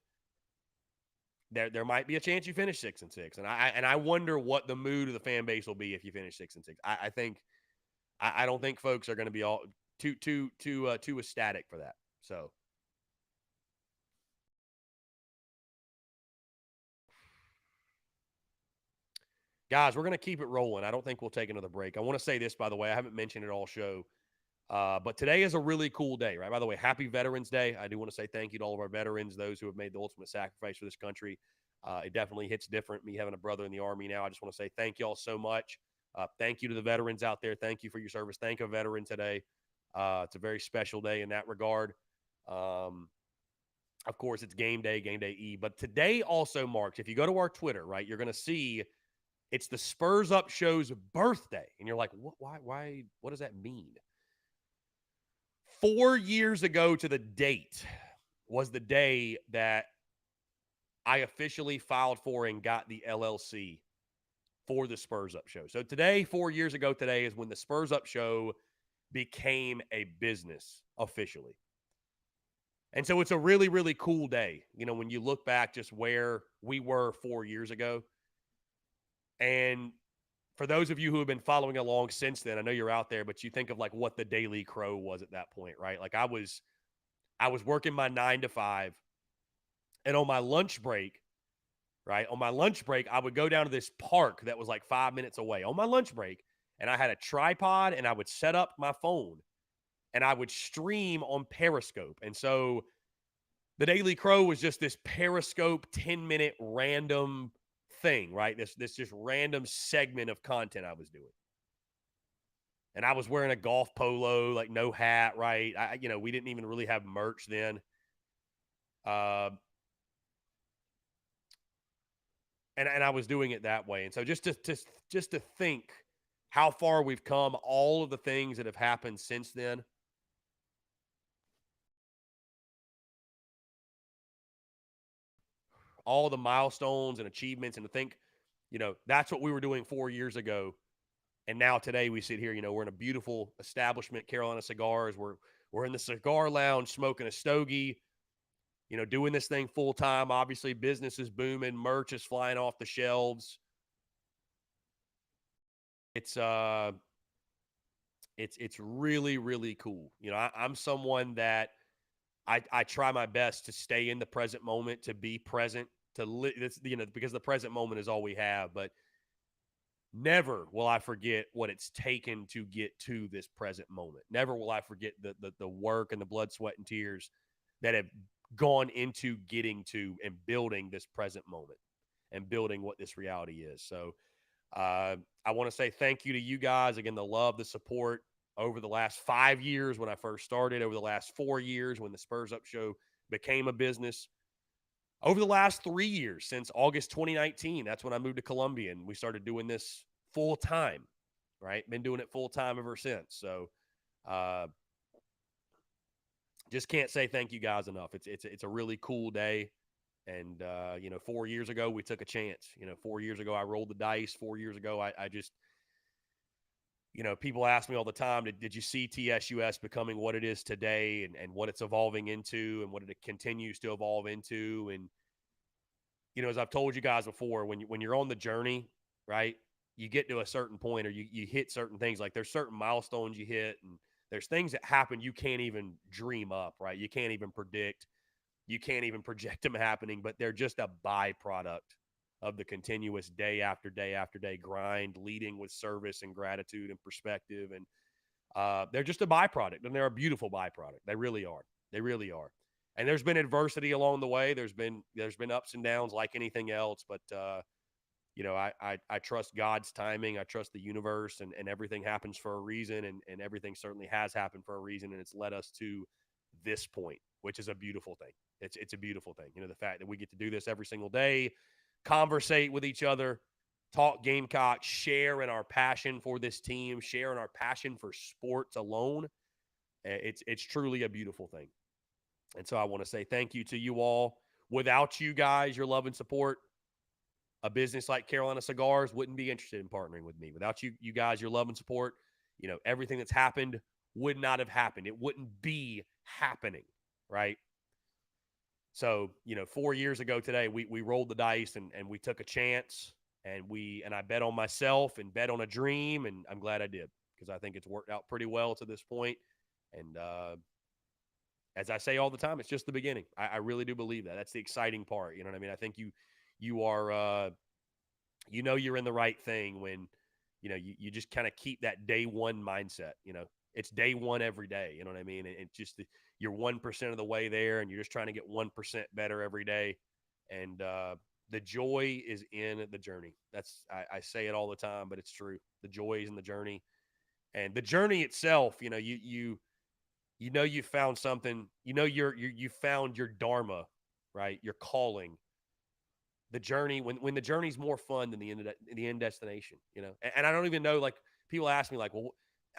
there might be a chance you finish 6-6. And I wonder what the mood of the fan base will be if you finish 6-6. I don't think folks are going to be all too ecstatic for that. So. Guys, we're going to keep it rolling. I don't think we'll take another break. I want to say this, by the way. I haven't mentioned it all show. But today is a really cool day, right? By the way, happy Veterans Day. I do want to say thank you to all of our veterans, those who have made the ultimate sacrifice for this country. It definitely hits different, me having a brother in the Army now. I just want to say thank you all so much. Thank you to the veterans out there. Thank you for your service. Thank a veteran today. It's a very special day in that regard. Of course, it's game day E. But today also marks, if you go to our Twitter, right, you're going to see it's the Spurs Up Show's birthday. And you're like, why, what does that mean? 4 years ago to the date was the day that I officially filed for and got the LLC for the Spurs Up Show. So today, 4 years ago today, is when the Spurs Up Show became a business officially. And so it's a really, really cool day, when you look back just where we were 4 years ago. And for those of you who have been following along since then, I know you're out there, but you think of like what the Daily Crow was at that point, right? Like I was working my 9 to 5, and on my lunch break, right? On my lunch break, I would go down to this park that was like 5 minutes away on my lunch break, and I had a tripod, and I would set up my phone, and I would stream on Periscope. And so the Daily Crow was just this Periscope 10-minute random thing, right? This just random segment of content I was doing. And I was wearing a golf polo, like no hat, right? We didn't even really have merch then. And I was doing it that way. And so just to think how far we've come, all of the things that have happened since then. All the milestones and achievements, and to think, that's what we were doing 4 years ago. And now today we sit here, we're in a beautiful establishment, Carolina Cigars. We're in the cigar lounge smoking a stogie, doing this thing full time. Obviously, business is booming, merch is flying off the shelves. It's really, really cool. I'm someone that I try my best to stay in the present moment, to be present, because the present moment is all we have. But never will I forget what it's taken to get to this present moment. Never will I forget the work and the blood, sweat, and tears that have gone into getting to and building this present moment and building what this reality is. So I want to say thank you to you guys. Again, the love, the support over the last 5 years when I first started, over the last 4 years when the Spurs Up Show became a business, over the last 3 years since August 2019. That's when I moved to Columbia and we started doing this full time, right? Been doing it full time ever since. So just can't say thank you guys enough. It's a really cool day. And, 4 years ago, we took a chance. 4 years ago, I rolled the dice. 4 years ago, I just People ask me all the time, did you see TSUS becoming what it is today and what it's evolving into and what it continues to evolve into? And, as I've told you guys before, when you're on the journey, right, you get to a certain point or you hit certain things. Like there's certain milestones you hit and there's things that happen you can't even dream up, right? You can't even predict. You can't even project them happening, but they're just a byproduct of the continuous day after day after day grind, leading with service and gratitude and perspective. And they're just a byproduct, and they're a beautiful byproduct. They really are. They really are. And there's been adversity along the way. There's been ups and downs like anything else, but I trust God's timing. I trust the universe, and everything happens for a reason, and everything certainly has happened for a reason, and it's led us to this point, which is a beautiful thing. It's a beautiful thing. The fact that we get to do this every single day, conversate with each other, talk Gamecock, share in our passion for this team, share in our passion for sports alone. It's truly a beautiful thing. And so I want to say thank you to you all. Without you guys, your love and support, a business like Carolina Cigars wouldn't be interested in partnering with me. Without you guys, your love and support, everything that's happened would not have happened. It wouldn't be happening, right? So, 4 years ago today, we rolled the dice and we took a chance and I bet on myself and bet on a dream, and I'm glad I did because I think it's worked out pretty well to this point. And as I say all the time, it's just the beginning. I really do believe that. That's the exciting part. You know what I mean? I think you are, you're in the right thing when, you just kind of keep that day one mindset. It's day one every day. You know what I mean? And it's just you're 1% of the way there, and you're just trying to get 1% better every day. And the joy is in the journey. I say it all the time, but it's true. The joy is in the journey, and the journey itself. You found something. You found your dharma, right? Your calling. The journey, when the journey's more fun than the end destination, and I don't even know. Like people ask me, like, well,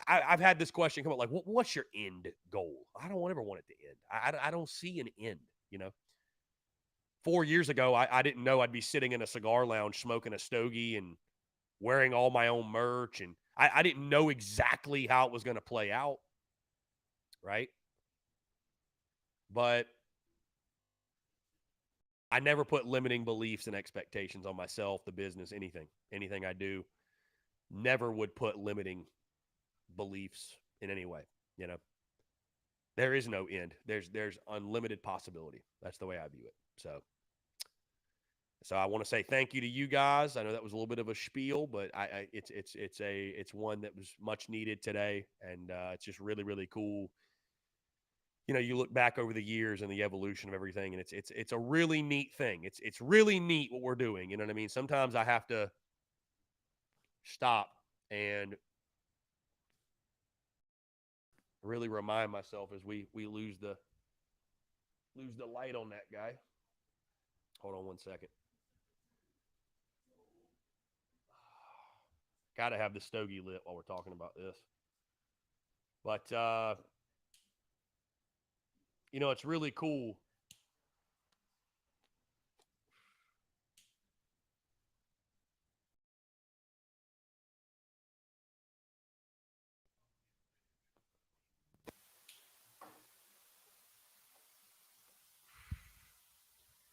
I've had this question come up, like, what's your end goal? I don't ever want it to end. I don't see an end. 4 years ago, I didn't know I'd be sitting in a cigar lounge smoking a stogie and wearing all my own merch, and I didn't know exactly how it was going to play out, right? But I never put limiting beliefs and expectations on myself, the business, anything I do. Never would put limiting beliefs in any way. There is no end. There's unlimited possibility. That's the way I view it. So I want to say thank you to you guys. I know that was a little bit of a spiel, but it's one that was much needed today, and it's just really, really cool. You look back over the years and the evolution of everything, and it's a really neat thing. It's really neat what we're doing. You know what I mean? Sometimes I have to stop and really remind myself as we lose the light on that guy. Hold on one second. Got to have the stogie lit while we're talking about this. But it's really cool.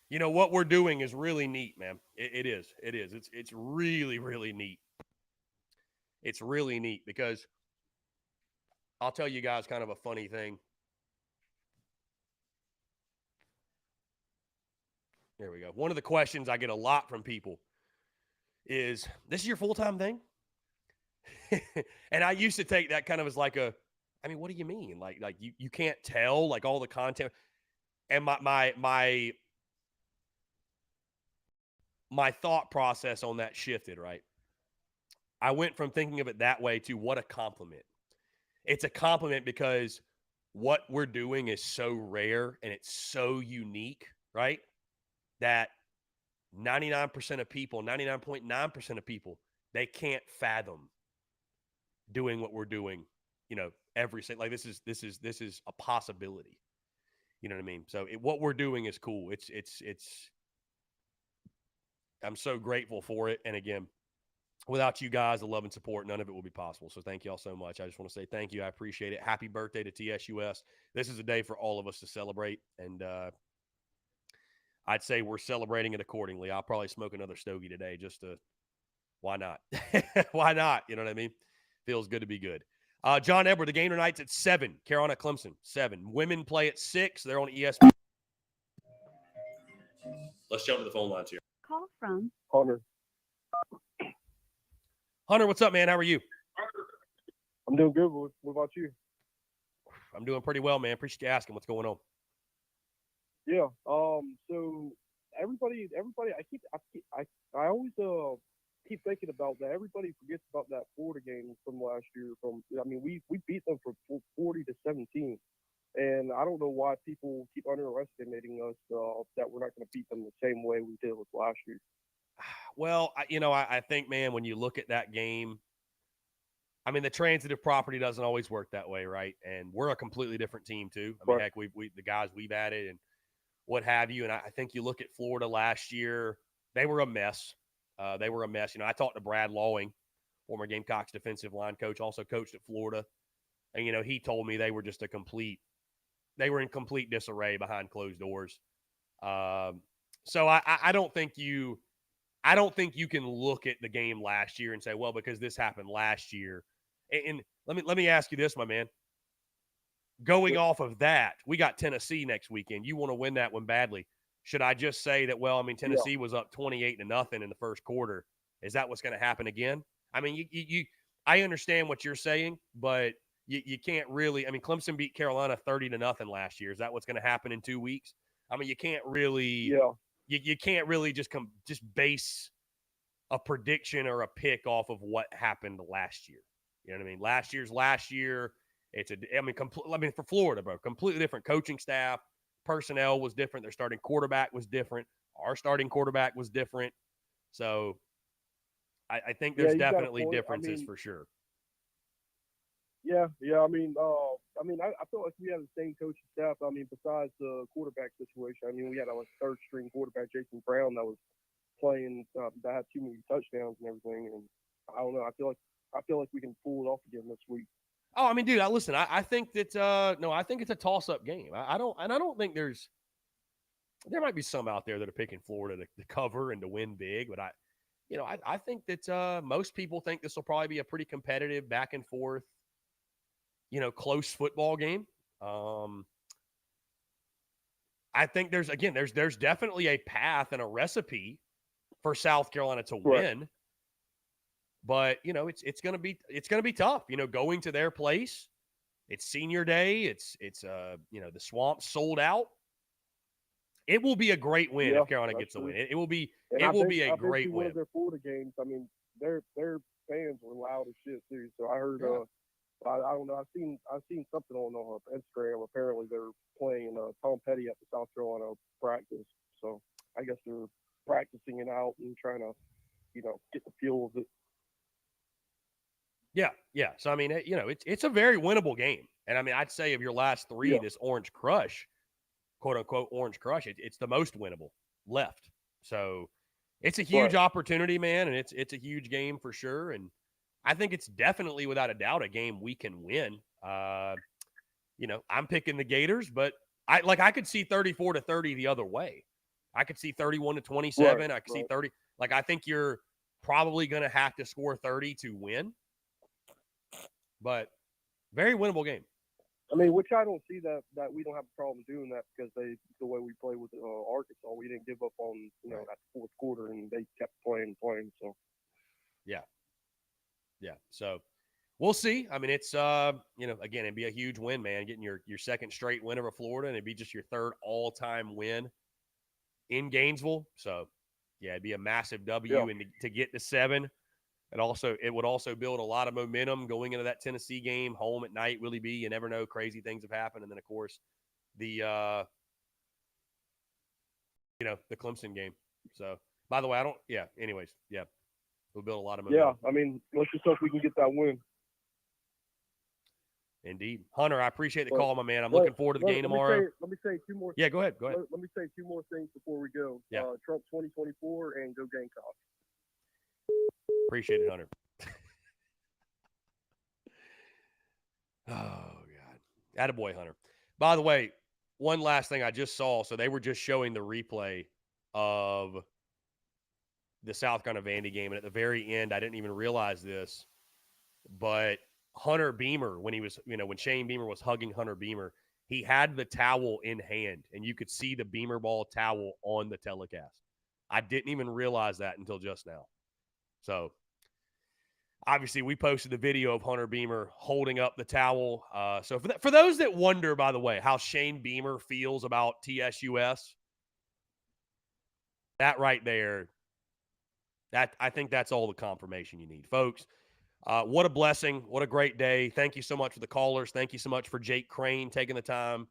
What we're doing is really neat, man. It is. It's really, really neat. It's really neat because I'll tell you guys kind of a funny thing. There we go. One of the questions I get a lot from people is, this is your full-time thing? And I used to take that kind of as like what do you mean? Like you can't tell, like, all the content. And my thought process on that shifted, right? I went from thinking of it that way to what a compliment. It's a compliment because what we're doing is so rare and it's so unique, right? That 99% of people, 99.9% of people, they can't fathom doing what we're doing, every single, like, this is a possibility. You know what I mean? So what we're doing is cool. It's I'm so grateful for it. And again, without you guys, the love and support, none of it will be possible. So thank you all so much. I just want to say thank you. I appreciate it. Happy birthday to TSUS. This is a day for all of us to celebrate, and I'd say we're celebrating it accordingly. I'll probably smoke another stogie today just to – why not? Why not? You know what I mean? Feels good to be good. John Edward, the game tonight's at 7. Carolina Clemson, 7. Women play at 6. They're on ESPN. Let's jump to the phone lines here. Call from Hunter. Hunter, what's up, man? How are you? I'm doing good. What about you? I'm doing pretty well, man. Appreciate you asking. What's going on? Yeah. So everybody, I always keep thinking about that. Everybody forgets about that Florida game from last year. We beat them for 40-17, and I don't know why people keep underestimating us. That we're not going to beat them the same way we did with last year. Well, I think, man, when you look at that game, I mean, the transitive property doesn't always work that way, right? And we're a completely different team too. I mean, Right. heck, we the guys we've added and what have you. And I think you look at Florida last year; they were a mess. They were a mess. I talked to Brad Lawing, former Gamecocks defensive line coach, also coached at Florida, and he told me they were just they were in complete disarray behind closed doors. So I don't think you can look at the game last year and say, well, because this happened last year. And let me ask you this, my man. Going off of that, we got Tennessee next weekend. You want to win that one badly. Should I just say that, well, I mean, Tennessee was up 28-0 in the first quarter. Is that what's going to happen again? I mean, I understand what you're saying, but you can't really – I mean, Clemson beat Carolina 30-0 last year. Is that what's going to happen in 2 weeks? I mean, you can't really you can't really just base a prediction or a pick off of what happened last year. You know what I mean? Last year. It's for Florida, bro, completely different coaching staff. Personnel was different. Their starting quarterback was different. Our starting quarterback was different. So I think there's definitely differences for sure. Yeah. I feel like we have the same coaching staff. I mean, besides the quarterback situation, I mean, we had a third string quarterback, Jason Brown, that was playing that had too many touchdowns and everything. And I don't know. I feel like we can pull it off again this week. Oh, I mean, dude, listen, I think that I think it's a toss-up game. I don't think there might be some out there that are picking Florida to cover and to win big, but I think that most people think this will probably be a pretty competitive back and forth, close football game. I think there's definitely a path and a recipe for South Carolina to win. Right. But, it's going to be tough, going to their place. It's senior day. It's the Swamp sold out. It will be a great win if Carolina gets a win. It will be a great win. One of their Florida games, I mean, their fans were loud as shit too. So I heard I don't know. I've seen something on Instagram. Apparently they're playing Tom Petty at the South Carolina practice. So I guess they're practicing it out and trying to, get the feel of it. Yeah. So, I mean, it's a very winnable game. And, I mean, I'd say of your last three, this Orange Crush, quote-unquote Orange Crush, it's the most winnable left. So, it's a huge opportunity, man, and it's a huge game for sure. And I think it's definitely, without a doubt, a game we can win. I'm picking the Gators, but I could see 34-30 the other way. I could see 31-27. Right, I could see 30. I think you're probably going to have to score 30 to win. But very winnable game. I mean, which I don't see that we don't have a problem doing that because the way we play with Arkansas, we didn't give up on that fourth quarter and they kept playing. So yeah. So we'll see. I mean, it's again, it'd be a huge win, man. Getting your second straight win over Florida, and it'd be just your third all-time win in Gainesville. So yeah, it'd be a massive W, and to get to 7. It would also build a lot of momentum going into that Tennessee game, home at night, Willie B. You never know, crazy things have happened. And then, of course, the Clemson game. So, by the way, we'll build a lot of momentum. Yeah, I mean, let's just hope we can get that win. Indeed. Hunter, I appreciate the call, my man. I'm looking forward to the game tomorrow. Let me say two more. Yeah, go ahead. Let me say two more things before we go. Yeah. Trump 2024 and go Gamecocks. Appreciate it, Hunter. Oh, God. Attaboy, Hunter. By the way, one last thing I just saw. So they were just showing the replay of the South Carolina Vandy game. And at the very end, I didn't even realize this, but Hunter Beamer, when he was, when Shane Beamer was hugging Hunter Beamer, he had the towel in hand, and you could see the Beamer ball towel on the telecast. I didn't even realize that until just now. So, obviously, we posted the video of Hunter Beamer holding up the towel. So, for those that wonder, by the way, how Shane Beamer feels about TSUS, that right there, I think that's all the confirmation you need. Folks, what a blessing. What a great day. Thank you so much for the callers. Thank you so much for Jake Crane taking the time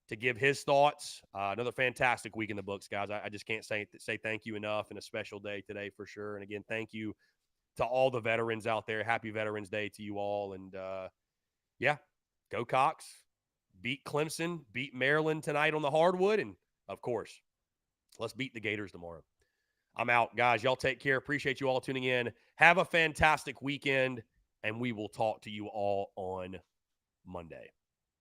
to give his thoughts. Another fantastic week in the books, guys. I just can't say thank you enough, and a special day today for sure. And again, thank you to all the veterans out there. Happy Veterans Day to you all. And, yeah, go Cox. Beat Clemson. Beat Maryland tonight on the hardwood. And, of course, let's beat the Gators tomorrow. I'm out, guys. Y'all take care. Appreciate you all tuning in. Have a fantastic weekend, and we will talk to you all on Monday.